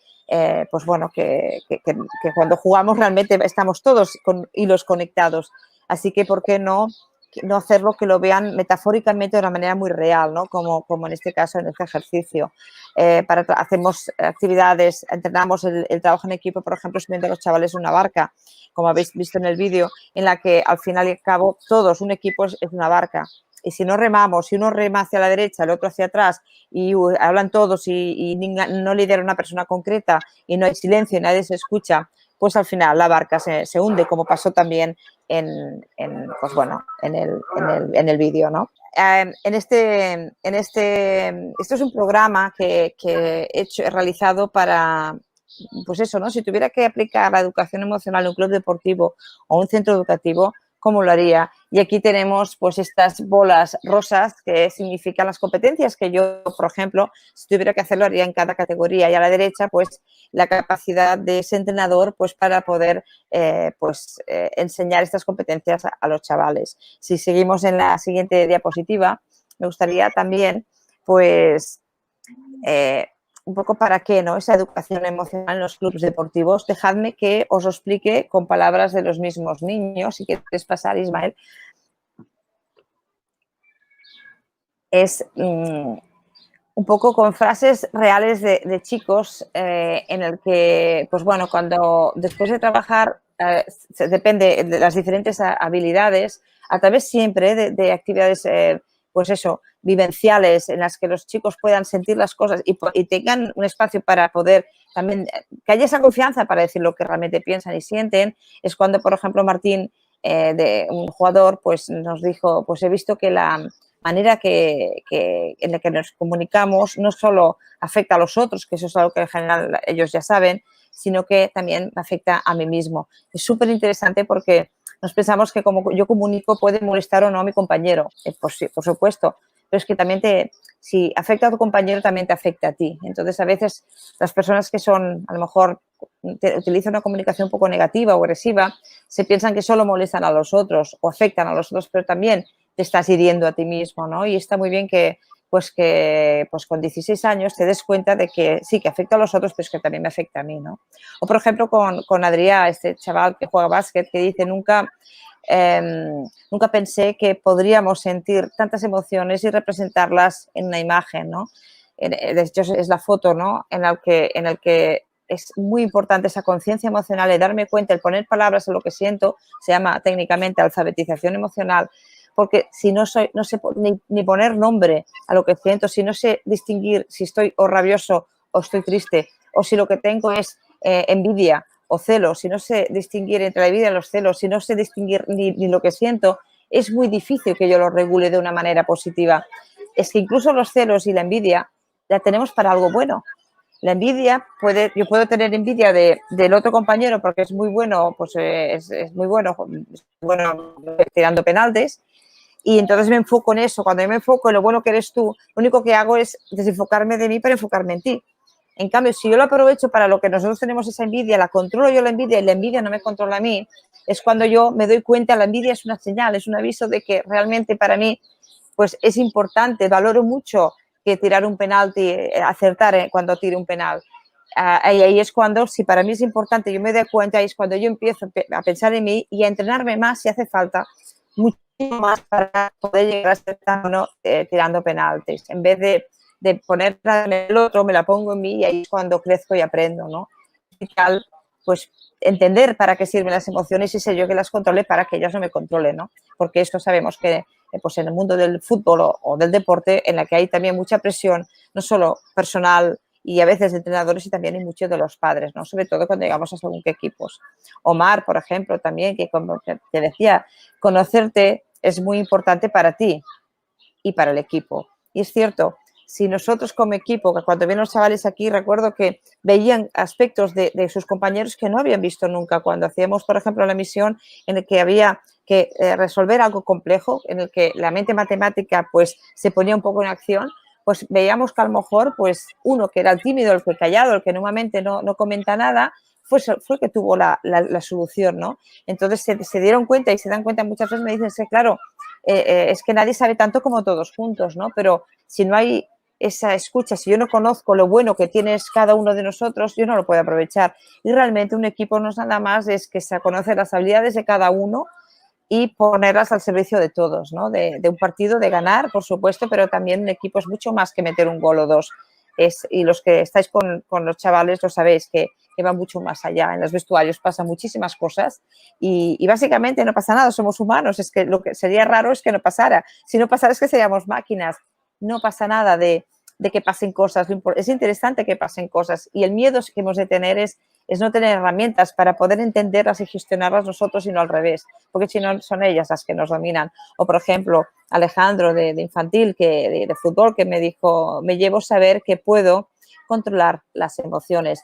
cuando jugamos realmente estamos todos con hilos conectados. Así que, ¿por qué no hacerlo que lo vean metafóricamente de una manera muy real, ¿no? Como en este caso, en este ejercicio? Hacemos actividades, entrenamos el trabajo en equipo, por ejemplo, subiendo a los chavales una barca, como habéis visto en el vídeo, en la que al final y al cabo todos, un equipo es una barca. Y si no remamos, si uno rema hacia la derecha, el otro hacia atrás y hablan todos y no lidera una persona concreta y no hay silencio y nadie se escucha, pues al final la barca se hunde, como pasó también en el vídeo, ¿no? Esto es un programa que he realizado para, pues eso, ¿no? Si tuviera que aplicar la educación emocional en un club deportivo o un centro educativo, ¿cómo lo haría? Y aquí tenemos pues estas bolas rosas que significan las competencias que yo, por ejemplo, si tuviera que hacerlo, haría en cada categoría. Y a la derecha, pues la capacidad de ese entrenador pues para poder enseñar estas competencias a los chavales. Si seguimos en la siguiente diapositiva, me gustaría también pues un poco para qué, ¿no? Esa educación emocional en los clubes deportivos. Dejadme que os lo explique con palabras de los mismos niños. Si quieres pasar, Ismael. Es un poco con frases reales de chicos en el que, pues bueno, cuando después de trabajar, depende de las diferentes habilidades, a través siempre de actividades, pues eso, vivenciales, en las que los chicos puedan sentir las cosas y tengan un espacio para poder también, que haya esa confianza para decir lo que realmente piensan y sienten, es cuando, por ejemplo, Martín, de un jugador, pues nos dijo, pues he visto que la manera en la que nos comunicamos no solo afecta a los otros, que eso es algo que en general ellos ya saben, sino que también afecta a mí mismo. Es súper interesante porque nos pensamos que como yo comunico puede molestar o no a mi compañero, pues sí, por supuesto, pero es que también si afecta a tu compañero también te afecta a ti. Entonces a veces las personas que son, a lo mejor utilizan una comunicación un poco negativa o agresiva, se piensan que solo molestan a los otros o afectan a los otros, pero también te estás hiriendo a ti mismo, ¿no? Y está muy bien que con 16 años te des cuenta de que sí, que afecta a los otros, pero es que también me afecta a mí, ¿no? O, por ejemplo, con Adrià, este chaval que juega básquet, que dice, nunca pensé que podríamos sentir tantas emociones y representarlas en una imagen, ¿no? De hecho, es la foto, ¿no? En el que es muy importante esa conciencia emocional, el darme cuenta, el poner palabras en lo que siento, se llama técnicamente alfabetización emocional, porque si no sé ni poner nombre a lo que siento, si no sé distinguir si estoy o rabioso o estoy triste, o si lo que tengo es envidia o celos, si no sé distinguir entre la envidia y los celos, si no sé distinguir ni lo que siento, es muy difícil que yo lo regule de una manera positiva. Es que incluso los celos y la envidia la tenemos para algo bueno. La envidia, yo puedo tener envidia del otro compañero porque es muy bueno, pues es muy bueno tirando penaltis, y entonces me enfoco en eso. Cuando yo me enfoco en lo bueno que eres tú, lo único que hago es desenfocarme de mí para enfocarme en ti. En cambio, si yo lo aprovecho para lo que nosotros tenemos esa envidia, la controlo yo la envidia y la envidia no me controla a mí, es cuando yo me doy cuenta, la envidia es una señal, es un aviso de que realmente para mí pues es importante, valoro mucho que tirar un penalti, acertar cuando tire un penal. Y ahí es cuando, si para mí es importante, yo me doy cuenta, ahí es cuando yo empiezo a pensar en mí y a entrenarme más si hace falta, mucho más para poder llegar a ser tan bueno tirando penaltis. En vez de ponerla en el otro, me la pongo en mí y ahí es cuando crezco y aprendo, ¿no? Y tal, pues entender para qué sirven las emociones y sé yo que las controle para que ellas no me controlen, ¿no? Porque esto sabemos que pues en el mundo del fútbol o del deporte, en la que hay también mucha presión, no solo personal y a veces de entrenadores, y también hay muchos de los padres, ¿no? Sobre todo cuando llegamos a según qué equipos. Omar, por ejemplo, también, que como te decía, conocerte es muy importante para ti y para el equipo. Y es cierto, si nosotros como equipo, que cuando vienen los chavales aquí, recuerdo que veían aspectos de sus compañeros que no habían visto nunca. Cuando hacíamos, por ejemplo, la misión en la que había que resolver algo complejo, en el que la mente matemática pues se ponía un poco en acción, pues veíamos que a lo mejor pues uno que era el tímido, el que callado, el que normalmente no comenta nada, fue el que tuvo la solución, ¿no? Entonces se dieron cuenta y se dan cuenta muchas veces, me dicen, sí, claro, es que nadie sabe tanto como todos juntos, ¿no? Pero si no hay esa escucha, si yo no conozco lo bueno que tienes cada uno de nosotros, yo no lo puedo aprovechar. Y realmente un equipo no es nada más, es que se conocen las habilidades de cada uno y ponerlas al servicio de todos, ¿no? De un partido, de ganar, por supuesto, pero también un equipo es mucho más que meter un gol o dos. Y los que estáis con los chavales lo sabéis, que va mucho más allá. En los vestuarios pasan muchísimas cosas y básicamente no pasa nada, somos humanos. Es que lo que sería raro es que no pasara. Si no pasara es que seríamos máquinas. No pasa nada de que pasen cosas. Es interesante que pasen cosas y el miedo que hemos de tener es es no tener herramientas para poder entenderlas y gestionarlas nosotros y no al revés, porque si no son ellas las que nos dominan. O, por ejemplo, Alejandro de infantil, de fútbol, que me dijo, me llevo a saber que puedo controlar las emociones.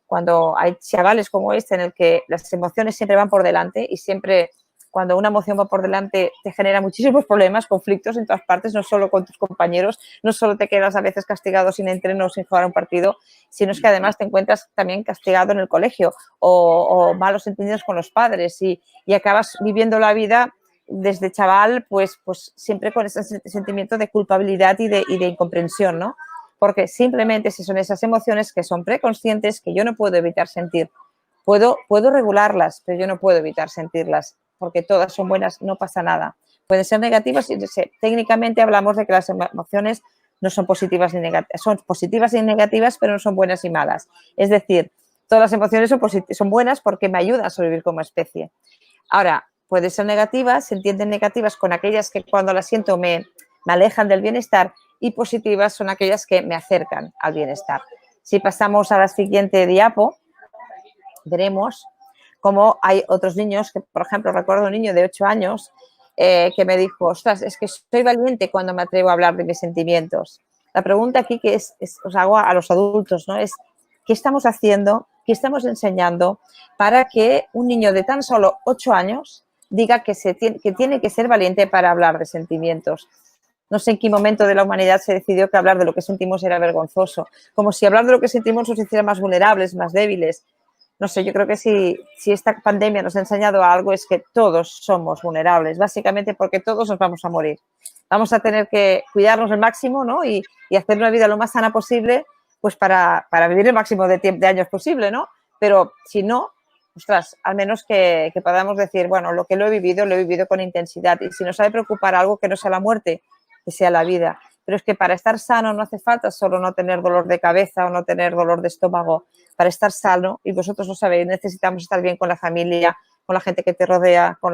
Cuando hay chavales como este en el que las emociones siempre van por delante y siempre cuando una emoción va por delante te genera muchísimos problemas, conflictos en todas partes, no solo con tus compañeros, no solo te quedas a veces castigado sin entreno o sin jugar un partido, sino es que además te encuentras también castigado en el colegio o malos entendidos con los padres y acabas viviendo la vida desde chaval pues siempre con ese sentimiento de culpabilidad y de incomprensión, ¿no? Porque simplemente si son esas emociones que son preconscientes que yo no puedo evitar sentir. Puedo regularlas, pero yo no puedo evitar sentirlas, porque todas son buenas, no pasa nada. Pueden ser negativas y técnicamente hablamos de que las emociones no son positivas ni negativas, son positivas y negativas, pero no son buenas y malas. Es decir, todas las emociones son buenas porque me ayudan a sobrevivir como especie. Ahora, pueden ser negativas, se entienden negativas con aquellas que cuando las siento me alejan del bienestar y positivas son aquellas que me acercan al bienestar. Si pasamos a la siguiente diapo, veremos cómo hay otros niños que, por ejemplo, recuerdo un niño de 8 años que me dijo, ostras, es que soy valiente cuando me atrevo a hablar de mis sentimientos. La pregunta aquí que os hago a los adultos, ¿no? Es, ¿qué estamos haciendo, qué estamos enseñando para que un niño de tan solo 8 años diga que tiene que ser valiente para hablar de sentimientos? No sé en qué momento de la humanidad se decidió que hablar de lo que sentimos era vergonzoso, como si hablar de lo que sentimos nos hiciera más vulnerables, más débiles. No sé, yo creo que si esta pandemia nos ha enseñado algo es que todos somos vulnerables, básicamente porque todos nos vamos a morir. Vamos a tener que cuidarnos al máximo, ¿no? Y hacer una vida lo más sana posible, pues para vivir el máximo de años posible, ¿no? Pero si no, ostras, al menos que podamos decir, bueno, lo que lo he vivido con intensidad. Y si nos ha de preocupar algo que no sea la muerte, que sea la vida. Pero es que para estar sano no hace falta solo no tener dolor de cabeza o no tener dolor de estómago. Para estar sano, y vosotros lo sabéis, necesitamos estar bien con la familia, con la gente que te rodea, con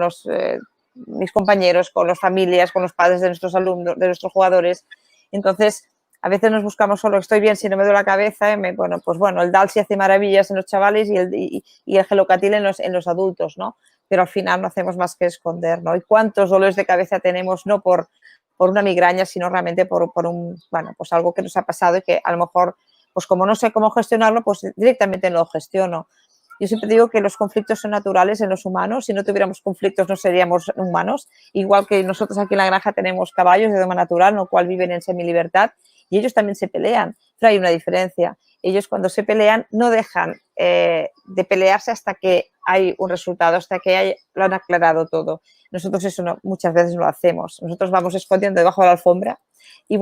mis compañeros, con las familias, con los padres de nuestros alumnos, de nuestros jugadores. Entonces, a veces nos buscamos solo, estoy bien si no me duele la cabeza, el Dalsi hace maravillas en los chavales y el Gelocatil en los adultos, ¿no? Pero al final no hacemos más que esconder, ¿no? ¿Y cuántos dolores de cabeza tenemos, no por una migraña, sino realmente por algo que nos ha pasado y que a lo mejor, pues como no sé cómo gestionarlo, pues directamente no lo gestiono. Yo siempre digo que los conflictos son naturales en los humanos. Si no tuviéramos conflictos no seríamos humanos. Igual que nosotros aquí en la granja tenemos caballos de doma natural, lo cual viven en semilibertad y ellos también se pelean. Pero hay una diferencia. Ellos cuando se pelean no dejan de pelearse hasta que hay un resultado, hasta que lo han aclarado todo. Nosotros eso muchas veces no lo hacemos. Nosotros vamos escondiendo debajo de la alfombra y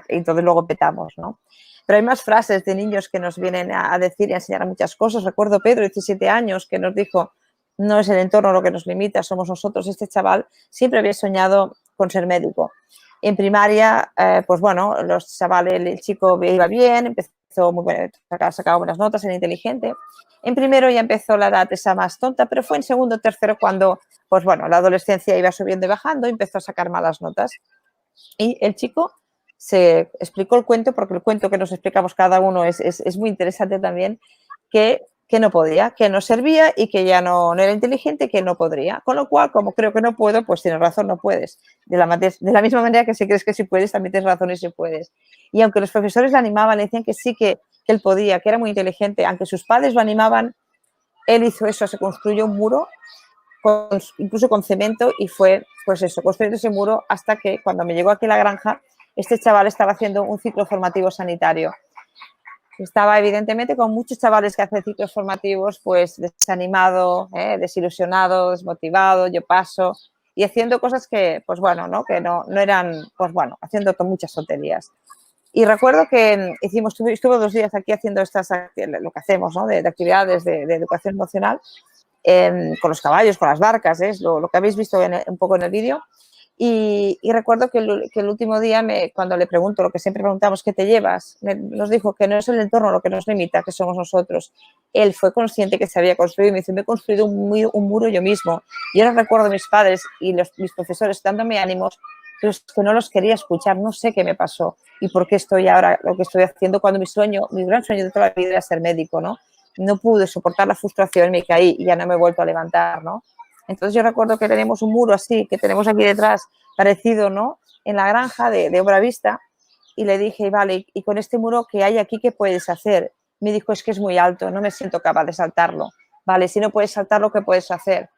entonces luego petamos, ¿no? Pero hay más frases de niños que nos vienen a decir y a enseñar muchas cosas. Recuerdo Pedro, 17 años, que nos dijo, no es el entorno lo que nos limita, somos nosotros. Este chaval siempre había soñado con ser médico. En primaria, los chavales, el chico iba bien, empezó muy bueno, sacaba buenas notas, era inteligente. En primero ya empezó la edad esa más tonta, pero fue en segundo o tercero cuando, la adolescencia iba subiendo y bajando y empezó a sacar malas notas. Y el chico se explicó el cuento, porque el cuento que nos explicamos cada uno es muy interesante también, que no podía, que no servía y que ya no era inteligente, que no podría. Con lo cual, como creo que no puedo, pues tienes razón, no puedes. De la misma manera que si crees que sí puedes, también tienes razón y sí puedes. Y aunque los profesores le animaban, le decían que sí, que él podía, que era muy inteligente, aunque sus padres lo animaban, él hizo eso, se construyó un muro, incluso con cemento, y fue, construyendo ese muro hasta que cuando me llegó aquí a la granja, este chaval estaba haciendo un ciclo formativo sanitario. Estaba evidentemente con muchos chavales que hacen ciclos formativos, pues desanimado, desilusionado, desmotivado, yo paso, y haciendo cosas que, que no eran, haciendo muchas tonterías. Y recuerdo que estuve 2 días aquí haciendo lo que hacemos, ¿no? de actividades de educación emocional, con los caballos, con las barcas, lo que habéis visto un poco en el vídeo. Y recuerdo que el último día, cuando le pregunto, lo que siempre preguntamos, ¿qué te llevas? Nos dijo que no es el entorno lo que nos limita, que somos nosotros. Él fue consciente que se había construido y me dice, me he construido un muro yo mismo. Y ahora recuerdo a mis padres y mis profesores dándome ánimos, pero es que no los quería escuchar, no sé qué me pasó y por qué estoy ahora lo que estoy haciendo cuando mi gran sueño de toda la vida era ser médico, ¿no? no pude soportar la frustración, me caí y ya no me he vuelto a levantar, ¿no? Entonces yo recuerdo que tenemos un muro así, que tenemos aquí detrás, parecido, ¿no? En la granja de Obra Vista, y le dije, vale, y con este muro que hay aquí, ¿qué puedes hacer? Me dijo, es que es muy alto, no me siento capaz de saltarlo. Vale, si no puedes saltarlo, ¿qué puedes hacer?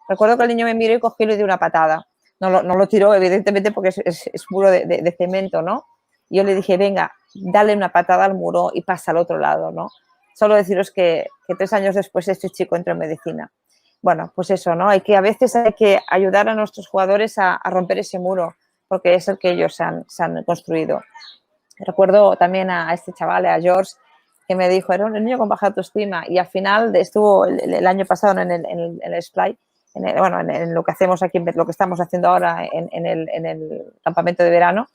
Recuerdo que el niño me miró y cogió y le dio una patada. No lo tiró, evidentemente, porque es muro de cemento, ¿no? Y yo le dije, venga, dale una patada al muro y pasa al otro lado, ¿no? Solo deciros que 3 años después este chico entró en medicina. Bueno, pues eso, ¿no? A veces hay que ayudar a nuestros jugadores a romper ese muro, porque es el que ellos se han construido. Recuerdo también a este chaval, a George, que me dijo, era un niño con baja autoestima, y al final estuvo el año pasado en el Splay, en lo que hacemos aquí, lo que estamos haciendo ahora en el campamento de verano,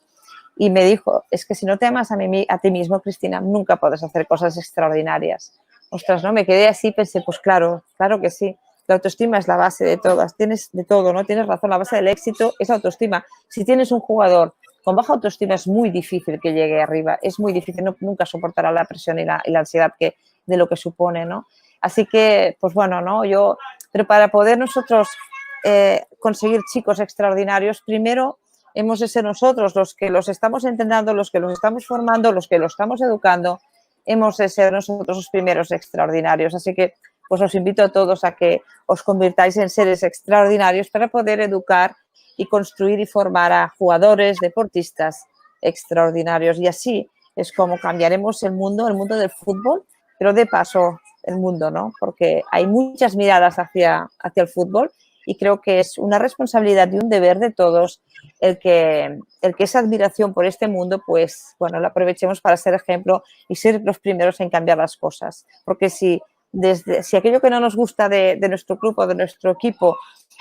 y me dijo, es que si no te amas a ti mismo, Cristina, nunca puedes hacer cosas extraordinarias. Ostras, ¿no? Me quedé así, pensé, pues claro que sí. La autoestima es la base de todas, tienes de todo, ¿no? Tienes razón, la base del éxito es autoestima. Si tienes un jugador con baja autoestima es muy difícil que llegue arriba, es muy difícil, nunca soportará la presión y la ansiedad de lo que supone, ¿no? Así que, pues bueno, ¿no? Pero para poder nosotros conseguir chicos extraordinarios, primero hemos de ser nosotros los que los estamos entrenando, los que los estamos formando, los que los estamos educando, hemos de ser nosotros los primeros extraordinarios. Así que pues os invito a todos a que os convirtáis en seres extraordinarios para poder educar y construir y formar a jugadores, deportistas extraordinarios. Y así es como cambiaremos el mundo del fútbol, pero de paso el mundo, ¿no? Porque hay muchas miradas hacia el fútbol y creo que es una responsabilidad y un deber de todos el que esa admiración por este mundo, pues, bueno, la aprovechemos para ser ejemplo y ser los primeros en cambiar las cosas. Porque si aquello que no nos gusta de nuestro club o de nuestro equipo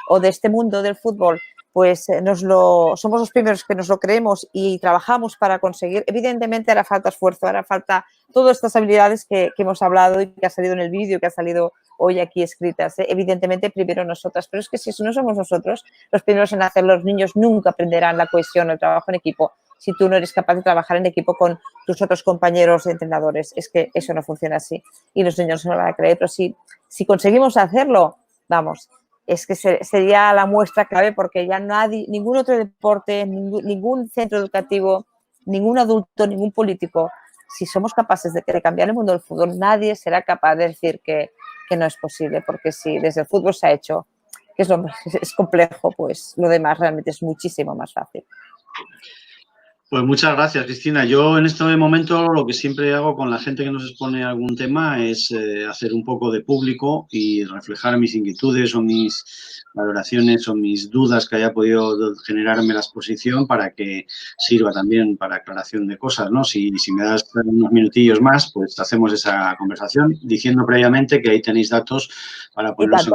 o de este mundo del fútbol, pues somos los primeros que nos lo creemos y trabajamos para conseguir, evidentemente hará falta esfuerzo, hará falta todas estas habilidades que hemos hablado y que ha salido en el vídeo, que ha salido hoy aquí escritas, evidentemente primero nosotras, pero es que si no somos nosotros los primeros en hacerlo, los niños nunca aprenderán la cohesión o el trabajo en equipo si tú no eres capaz de trabajar en equipo con tus otros compañeros entrenadores. Es que eso no funciona así y los niños no lo van a creer, pero si conseguimos hacerlo, vamos, es que sería la muestra clave, porque ya ningún otro deporte, ningún centro educativo, ningún adulto, ningún político, si somos capaces de cambiar el mundo del fútbol, nadie será capaz de decir que no es posible, porque si desde el fútbol se ha hecho, que es complejo, pues lo demás realmente es muchísimo más fácil. Pues muchas gracias, Cristina. Yo en este momento lo que siempre hago con la gente que nos expone algún tema es hacer un poco de público y reflejar mis inquietudes o mis valoraciones o mis dudas que haya podido generarme la exposición para que sirva también para aclaración de cosas, ¿no? Si me das unos minutillos más, pues hacemos esa conversación diciendo previamente que ahí tenéis datos para ponernos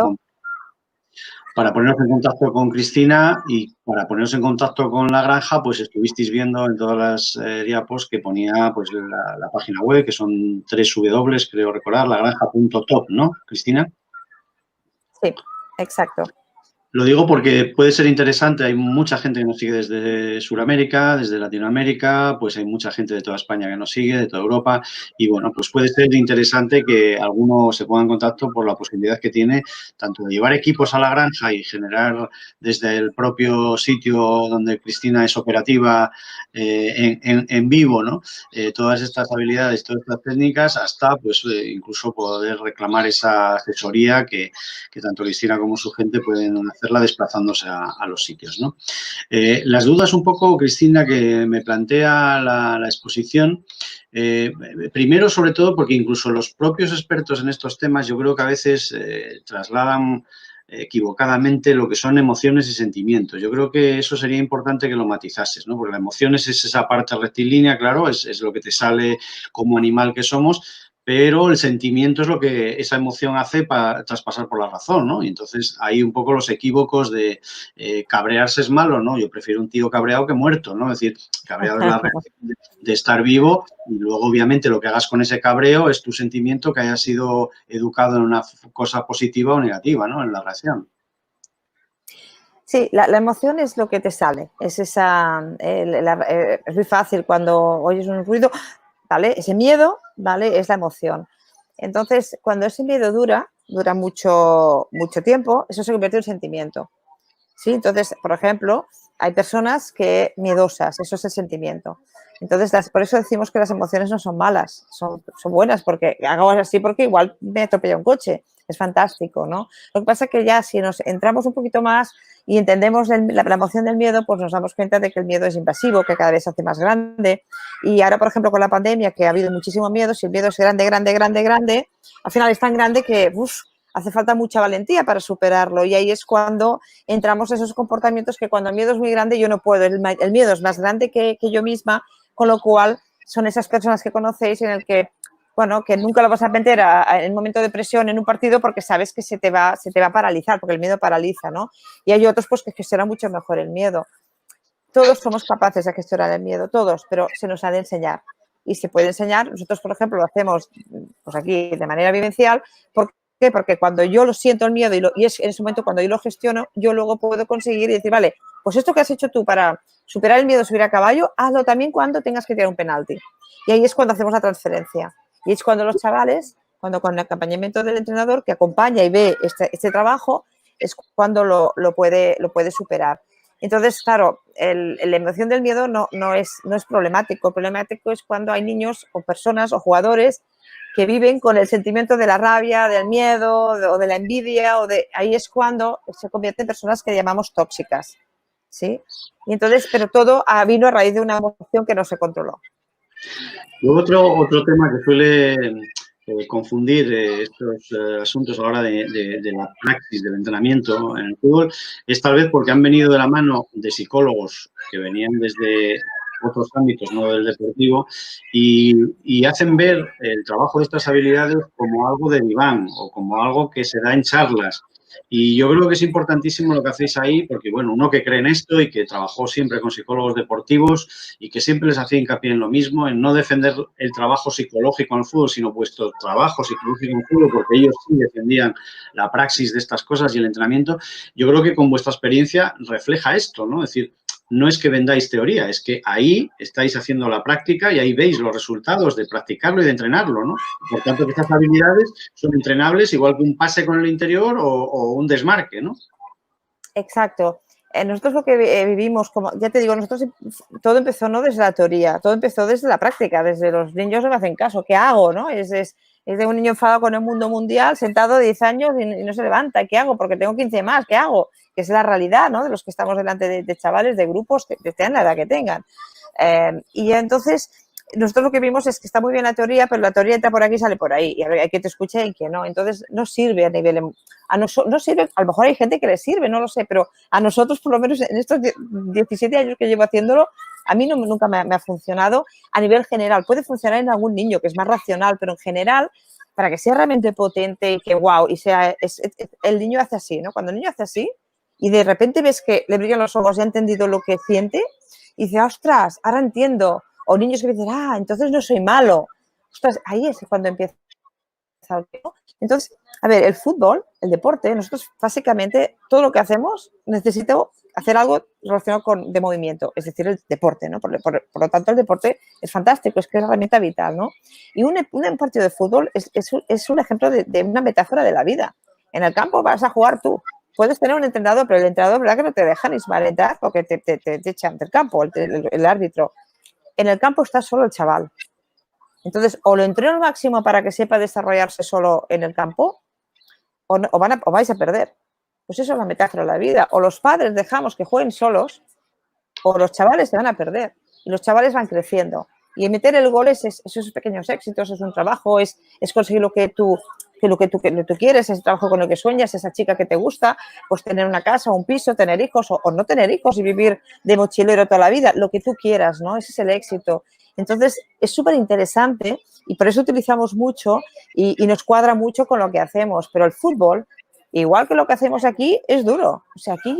en contacto con Cristina, y para ponernos en contacto con La Granja, pues estuvisteis viendo en todas las diapos que ponía pues la página web, que son 3 W, creo recordar, lagranja.top, ¿no, Cristina? Sí, exacto. Lo digo porque puede ser interesante, hay mucha gente que nos sigue desde Sudamérica, desde Latinoamérica, pues hay mucha gente de toda España que nos sigue, de toda Europa, y bueno, pues puede ser interesante que alguno se ponga en contacto por la posibilidad que tiene tanto de llevar equipos a La Granja y generar desde el propio sitio donde Cristina es operativa en vivo, ¿no? Todas estas habilidades, todas estas técnicas, hasta pues incluso poder reclamar esa asesoría que tanto Cristina como su gente pueden hacerla desplazándose a los sitios, ¿no? Las dudas un poco, Cristina, que me plantea la exposición, primero, sobre todo, porque incluso los propios expertos en estos temas yo creo que a veces trasladan equivocadamente lo que son emociones y sentimientos. Yo creo que eso sería importante que lo matizases, ¿no? Porque la emoción es esa parte rectilínea, claro, es lo que te sale como animal que somos, pero el sentimiento es lo que esa emoción hace para traspasar por la razón, ¿no? Y entonces hay un poco los equívocos de cabrearse es malo, ¿no? Yo prefiero un tío cabreado que muerto, ¿no? Es decir, cabreado es la reacción de estar vivo, y luego obviamente lo que hagas con ese cabreo es tu sentimiento que haya sido educado en una cosa positiva o negativa, ¿no? En la reacción. Sí, la emoción es lo que te sale, es es muy fácil cuando oyes un ruido, ¿vale? Ese miedo, ¿vale? Es la emoción. Entonces, cuando ese miedo dura mucho tiempo, eso se convierte en un sentimiento. ¿Sí? Entonces, por ejemplo, hay personas que miedosas, eso es el sentimiento. Entonces, por eso decimos que las emociones no son malas, son buenas, porque hago así porque igual me atropella un coche. Es fantástico, ¿no? Lo que pasa es que ya si nos entramos un poquito más y entendemos la emoción del miedo, pues nos damos cuenta de que el miedo es invasivo, que cada vez se hace más grande. Y ahora, por ejemplo, con la pandemia, que ha habido muchísimo miedo, si el miedo es grande, al final es tan grande que hace falta mucha valentía para superarlo. Y ahí es cuando entramos en esos comportamientos que cuando el miedo es muy grande yo no puedo. El miedo es más grande que yo misma, con lo cual son esas personas que conocéis en el que, bueno, que nunca lo vas a meter en un momento de presión en un partido porque sabes que se te va a paralizar, porque el miedo paraliza, ¿no? Y hay otros pues que gestionan mucho mejor el miedo. Todos somos capaces de gestionar el miedo, todos, pero se nos ha de enseñar. Y se puede enseñar, nosotros, por ejemplo, lo hacemos pues aquí de manera vivencial. ¿Por qué? Porque cuando yo lo siento el miedo y es en ese momento cuando yo lo gestiono, yo luego puedo conseguir y decir, vale, pues esto que has hecho tú para superar el miedo a subir a caballo, hazlo también cuando tengas que tirar un penalti. Y ahí es cuando hacemos la transferencia. Y es cuando los chavales, cuando con el acompañamiento del entrenador que acompaña y ve este trabajo, es cuando lo puede superar. Entonces, claro, la emoción del miedo no es problemático. El problemático es cuando hay niños o personas o jugadores que viven con el sentimiento de la rabia, del miedo o de la envidia. Ahí es cuando se convierten en personas que llamamos tóxicas, ¿sí? Y entonces, pero todo vino a raíz de una emoción que no se controló. Luego otro tema que suele confundir estos asuntos a la hora de la praxis del entrenamiento en el fútbol es tal vez porque han venido de la mano de psicólogos que venían desde otros ámbitos, no del deportivo, y hacen ver el trabajo de estas habilidades como algo de diván o como algo que se da en charlas. Y yo creo que es importantísimo lo que hacéis ahí porque, bueno, uno que cree en esto y que trabajó siempre con psicólogos deportivos y que siempre les hacía hincapié en lo mismo, en no defender el trabajo psicológico en el fútbol, sino vuestro trabajo psicológico en el fútbol, porque ellos sí defendían la praxis de estas cosas y el entrenamiento. Yo creo que con vuestra experiencia refleja esto, ¿no? Es decir, no es que vendáis teoría, es que ahí estáis haciendo la práctica y ahí veis los resultados de practicarlo y de entrenarlo, ¿no? Por tanto, que estas habilidades son entrenables igual que un pase con el interior o un desmarque, ¿no? Exacto. Nosotros lo que vivimos, como ya te digo, nosotros todo empezó no desde la teoría, todo empezó desde la práctica, desde los niños no me hacen caso, ¿qué hago? ¿No? Es de un niño enfadado con el mundo mundial, sentado 10 años y no se levanta, ¿qué hago? Porque tengo 15 más, ¿qué hago? Que es la realidad, ¿no? De los que estamos delante de chavales, de grupos que tengan la edad que tengan. Y entonces, nosotros lo que vimos es que está muy bien la teoría, pero la teoría entra por aquí y sale por ahí, y hay que te escuche y que no. Entonces, no sirve a nivel... no sirve, a lo mejor hay gente que le sirve, no lo sé, pero a nosotros, por lo menos en estos 17 años que llevo haciéndolo, a mí nunca me ha funcionado a nivel general. Puede funcionar en algún niño que es más racional, pero en general, para que sea realmente potente y que wow, y sea, el niño hace así, ¿no? Cuando el niño hace así y de repente ves que le brillan los ojos y ha entendido lo que siente y dice, ostras, ahora entiendo. O niños que dicen, entonces no soy malo. Ostras, ahí es cuando empieza. Entonces, a ver, el fútbol, el deporte, nosotros básicamente todo lo que hacemos necesita hacer algo relacionado de movimiento, es decir, el deporte, ¿no? Por lo tanto, el deporte es fantástico, es que es herramienta vital, ¿no? Y un partido de fútbol es un ejemplo de una metáfora de la vida. En el campo vas a jugar tú. Puedes tener un entrenador, pero el entrenador, ¿verdad que no te deja ni entrar porque te echan del campo, el árbitro? En el campo está solo el chaval. Entonces, o lo entreno al máximo para que sepa desarrollarse solo en el campo, o vais a perder. Pues eso es la metáfora de la vida. O los padres dejamos que jueguen solos, o los chavales se van a perder. Y los chavales van creciendo. Y meter el gol es esos pequeños éxitos, es un trabajo, es conseguir lo que tú quieres, ese trabajo con el que sueñas, esa chica que te gusta, pues tener una casa, un piso, tener hijos o no tener hijos y vivir de mochilero toda la vida, lo que tú quieras, ¿no? Ese es el éxito. Entonces, es súper interesante y por eso utilizamos mucho y nos cuadra mucho con lo que hacemos. Pero el fútbol, igual que lo que hacemos aquí, es duro. O sea, aquí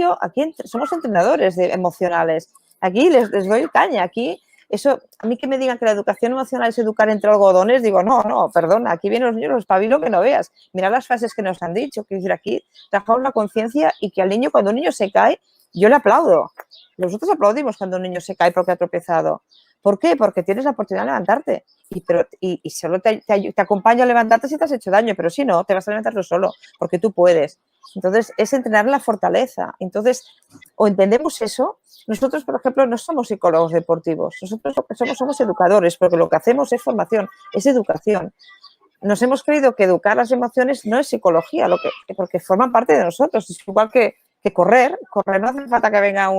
somos entrenadores emocionales. Aquí les doy caña. Aquí, eso, a mí que me digan que la educación emocional es educar entre algodones, digo, no, perdona, aquí vienen los niños, los espabilo que no veas. Mira las frases que nos han dicho, que decir, aquí trabajamos la conciencia y que al niño, cuando un niño se cae, yo le aplaudo. Nosotros aplaudimos cuando un niño se cae porque ha tropezado. ¿Por qué? Porque tienes la oportunidad de levantarte y solo te acompaño a levantarte si te has hecho daño, pero si no, te vas a levantar tú solo, porque tú puedes. Entonces, es entrenar la fortaleza. Entonces, o entendemos eso. Nosotros, por ejemplo, no somos psicólogos deportivos, nosotros lo que somos educadores, porque lo que hacemos es formación, es educación. Nos hemos creído que educar las emociones no es psicología, porque forman parte de nosotros. Es igual que correr no hace falta que venga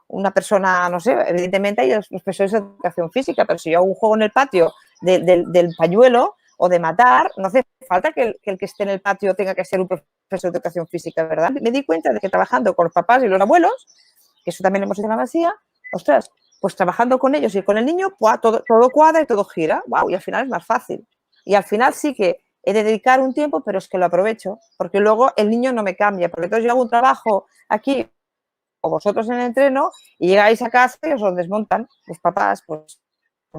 una persona, no sé, evidentemente hay los profesores de educación física, pero si yo hago un juego en el patio del pañuelo o de matar, no hace falta que el que esté en el patio tenga que ser un profesor de educación física, ¿verdad? Me di cuenta de que trabajando con los papás y los abuelos, que eso también lo hemos hecho en la Masía, ostras, pues trabajando con ellos y con el niño, pues, todo cuadra y todo gira, wow, y al final es más fácil. Y al final sí que he de dedicar un tiempo, pero es que lo aprovecho, porque luego el niño no me cambia, porque entonces yo hago un trabajo aquí o vosotros en el entreno y llegáis a casa y os lo desmontan los papás, pues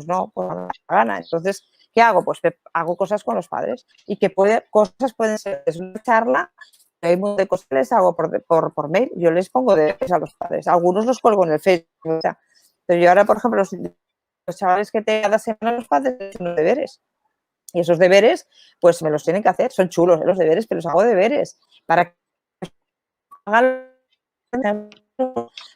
no, pues no me da la gana. Entonces, ¿qué hago? Pues hago cosas con los padres y que cosas pueden ser desde una charla, hay un montón de cosas que les hago por mail, yo les pongo deberes a los padres, algunos los cuelgo en el Facebook, o sea, pero yo ahora, por ejemplo, los chavales que te cada semana los padres hacen los deberes. Y esos deberes, pues me los tienen que hacer. Son chulos los deberes, pero los hago deberes. Para que hagan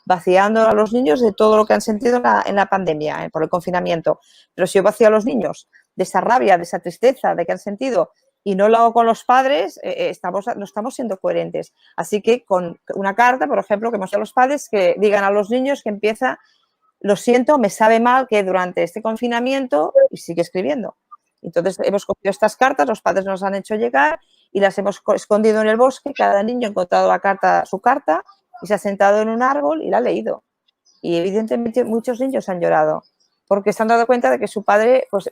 vaciando a los niños de todo lo que han sentido en la pandemia, por el confinamiento. Pero si yo vacío a los niños de esa rabia, de esa tristeza, de que han sentido y no lo hago con los padres, no estamos siendo coherentes. Así que con una carta, por ejemplo, que hemos a los padres que digan a los niños que empieza, lo siento, me sabe mal que durante este confinamiento, y sigue escribiendo. Entonces, hemos cogido estas cartas, los padres nos han hecho llegar y las hemos escondido en el bosque. Cada niño ha encontrado su carta y se ha sentado en un árbol y la ha leído. Y evidentemente muchos niños han llorado porque se han dado cuenta de que su padre, pues,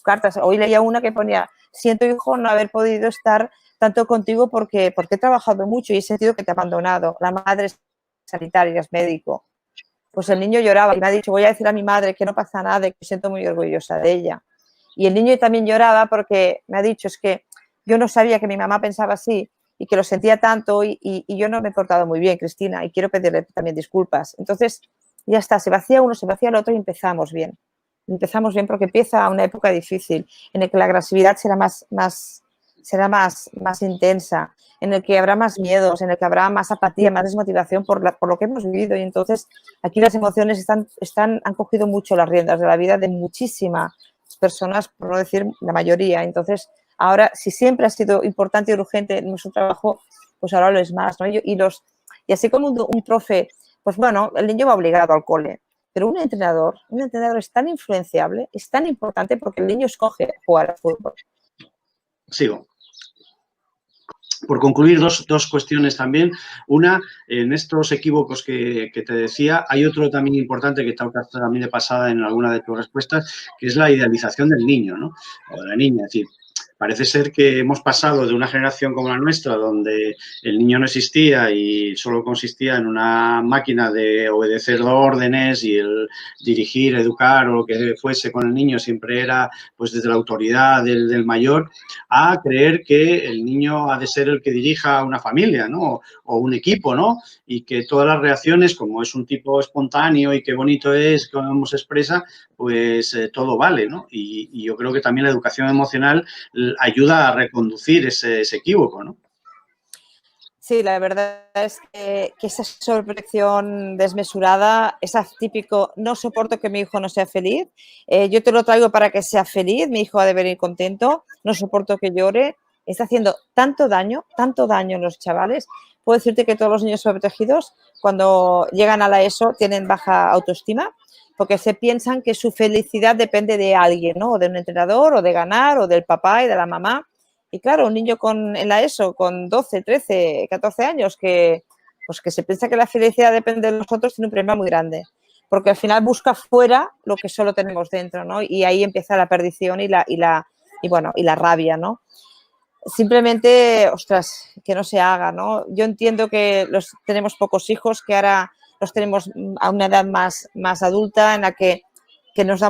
cartas, hoy leía una que ponía, siento, hijo, no haber podido estar tanto contigo porque he trabajado mucho y he sentido que te he abandonado. La madre es sanitaria, es médico. Pues el niño lloraba y me ha dicho, voy a decir a mi madre que no pasa nada y que me siento muy orgullosa de ella. Y el niño también lloraba porque me ha dicho, es que yo no sabía que mi mamá pensaba así y que lo sentía tanto y yo no me he portado muy bien, Cristina, y quiero pedirle también disculpas. Entonces, ya está, se vacía uno, se vacía el otro y empezamos bien. Empezamos bien porque empieza una época difícil en la que la agresividad será más intensa, en el que habrá más miedos, en el que habrá más apatía, más desmotivación por lo que hemos vivido. Y entonces aquí las emociones han cogido mucho las riendas de la vida de muchísimas personas, por no decir la mayoría. Entonces, ahora, si siempre ha sido importante y urgente en nuestro trabajo, pues ahora lo es más, ¿no? Y así como un profe, pues bueno, el niño va obligado al cole, pero un entrenador es tan influenciable, es tan importante porque el niño escoge jugar al fútbol. Sigo. Por concluir, dos cuestiones también. Una, en estos equívocos que te decía, hay otro también importante que toca también de pasada en alguna de tus respuestas, que es la idealización del niño, ¿no? O de la niña. Es decir, parece ser que hemos pasado de una generación como la nuestra, donde el niño no existía y solo consistía en una máquina de obedecer órdenes y el dirigir, educar o lo que fuese con el niño siempre era pues desde la autoridad del mayor, a creer que el niño ha de ser el que dirija una familia, ¿no? O un equipo, ¿no? Y que todas las reacciones, como es un tipo espontáneo y qué bonito es, cómo se expresa, pues todo vale, ¿no? Y yo creo que también la educación emocional ayuda a reconducir ese equívoco, ¿no? Sí, la verdad es que esa sobreprotección desmesurada, esa típico, no soporto que mi hijo no sea feliz, yo te lo traigo para que sea feliz, mi hijo ha de venir contento, no soporto que llore, está haciendo tanto daño en los chavales. Puedo decirte que todos los niños sobreprotegidos, cuando llegan a la ESO, tienen baja autoestima, porque se piensan que su felicidad depende de alguien, ¿no? O de un entrenador, o de ganar, o del papá y de la mamá. Y claro, un niño en la ESO con 12, 13, 14 años que se piensa que la felicidad depende de nosotros tiene un problema muy grande, porque al final busca fuera lo que solo tenemos dentro, ¿no? Y ahí empieza la perdición y la rabia, ¿no? Simplemente, ostras, que no se haga, ¿no? Yo entiendo que tenemos pocos hijos, que ahora los tenemos a una edad más adulta en la que tenemos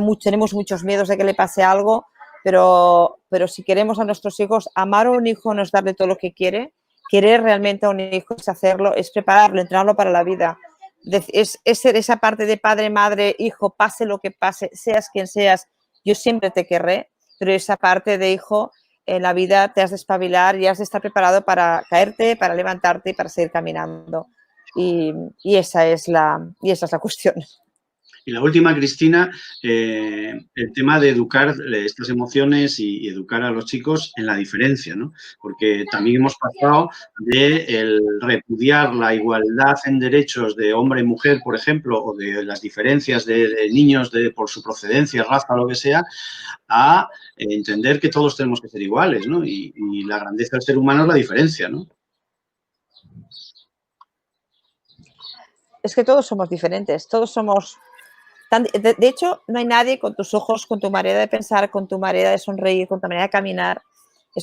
muchos miedos de que le pase algo. Pero si queremos a nuestros hijos, amar a un hijo no es darle todo lo que quiere. Querer realmente a un hijo es hacerlo, es prepararlo, entrenarlo para la vida. es ser esa parte de padre, madre, hijo, pase lo que pase, seas quien seas, yo siempre te querré, pero esa parte de hijo, en la vida te has de espabilar y has de estar preparado para caerte, para levantarte y para seguir caminando. Y esa es la cuestión. Y la última, Cristina, el tema de educar estas emociones y educar a los chicos en la diferencia, ¿no? Porque también hemos pasado de el repudiar la igualdad en derechos de hombre y mujer, por ejemplo, o de las diferencias de niños por su procedencia, raza o lo que sea, a entender que todos tenemos que ser iguales, ¿no? Y la grandeza del ser humano es la diferencia, ¿no? Es que todos somos diferentes, todos somos... De hecho, no hay nadie con tus ojos, con tu manera de pensar, con tu manera de sonreír, con tu manera de caminar.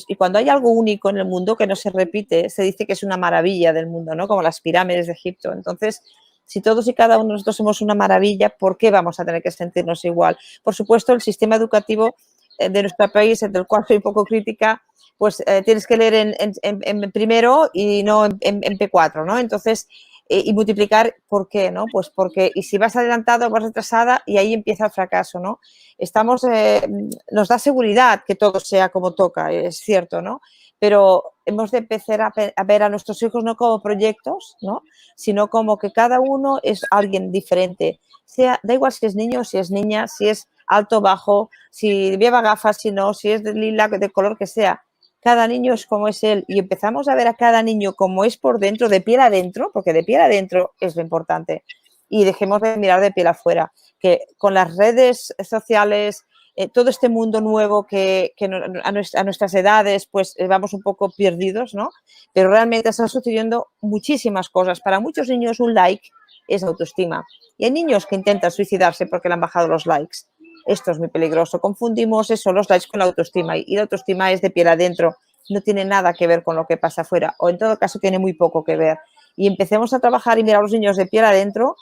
Y cuando hay algo único en el mundo que no se repite, se dice que es una maravilla del mundo, ¿no? Como las pirámides de Egipto. Entonces, si todos y cada uno de nosotros somos una maravilla, ¿por qué vamos a tener que sentirnos igual? Por supuesto, el sistema educativo de nuestro país, del cual soy un poco crítica, pues tienes que leer en primero y no en P4, ¿no? Entonces, y multiplicar, ¿por qué? ¿No? Pues porque, y si vas adelantado, vas retrasada, y ahí empieza el fracaso, ¿no? Nos da seguridad que todo sea como toca, es cierto, ¿no? Pero hemos de empezar a ver a nuestros hijos no como proyectos, ¿no? Sino como que cada uno es alguien diferente. Da igual si es niño o si es niña, si es alto o bajo, si lleva gafas, si no, si es de lila, de color que sea. Cada niño es como es él y empezamos a ver a cada niño como es por dentro, de piel adentro, porque de piel adentro es lo importante, y dejemos de mirar de piel afuera, que con las redes sociales, todo este mundo nuevo que a nuestras edades pues vamos un poco perdidos, ¿no? Pero realmente están sucediendo muchísimas cosas. Para muchos niños un like es autoestima y hay niños que intentan suicidarse porque le han bajado los likes. Esto es muy peligroso. Confundimos eso, los likes, con la autoestima, y la autoestima es de piel adentro, no tiene nada que ver con lo que pasa afuera, o en todo caso tiene muy poco que ver. Y empecemos a trabajar y mirar a los niños de piel adentro,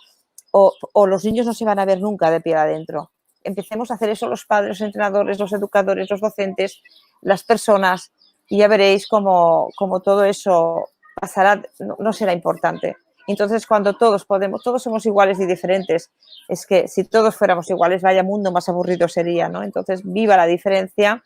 o los niños no se van a ver nunca de piel adentro. Empecemos a hacer eso los padres, los entrenadores, los educadores, los docentes, las personas, y ya veréis cómo todo eso pasará, no será importante. Entonces, cuando todos somos iguales y diferentes, es que si todos fuéramos iguales, vaya mundo más aburrido sería, ¿no? Entonces, viva la diferencia.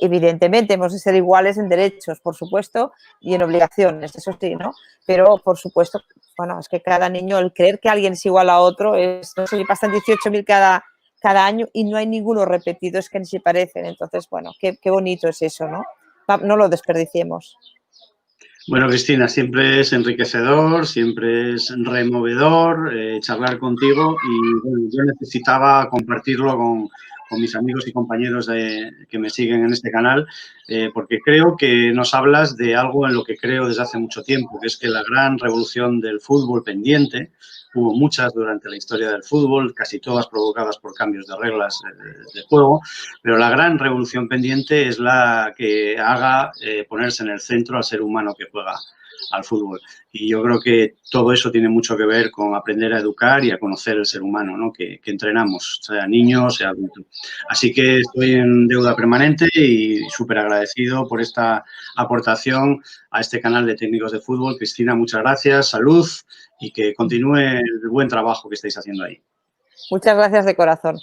Evidentemente, hemos de ser iguales en derechos, por supuesto, y en obligaciones, eso sí, ¿no? Pero, por supuesto, bueno, es que cada niño, el creer que alguien es igual a otro, no sé, pasan 18.000 cada año y no hay ninguno repetido, es que ni se parecen. Entonces, bueno, qué bonito es eso, ¿no? No lo desperdiciemos. Bueno, Cristina, siempre es enriquecedor, siempre es removedor charlar contigo, y bueno, yo necesitaba compartirlo con mis amigos y compañeros que me siguen en este canal, porque creo que nos hablas de algo en lo que creo desde hace mucho tiempo, que es que la gran revolución del fútbol pendiente, hubo muchas durante la historia del fútbol, casi todas provocadas por cambios de reglas de juego, pero la gran revolución pendiente es la que haga ponerse en el centro al ser humano que juega al fútbol. Y yo creo que todo eso tiene mucho que ver con aprender a educar y a conocer el ser humano, ¿no? que entrenamos, sea niño, sea adulto. Así que estoy en deuda permanente y súper agradecido por esta aportación a este canal de técnicos de fútbol. Cristina, muchas gracias, salud, y que continúe el buen trabajo que estáis haciendo ahí. Muchas gracias de corazón.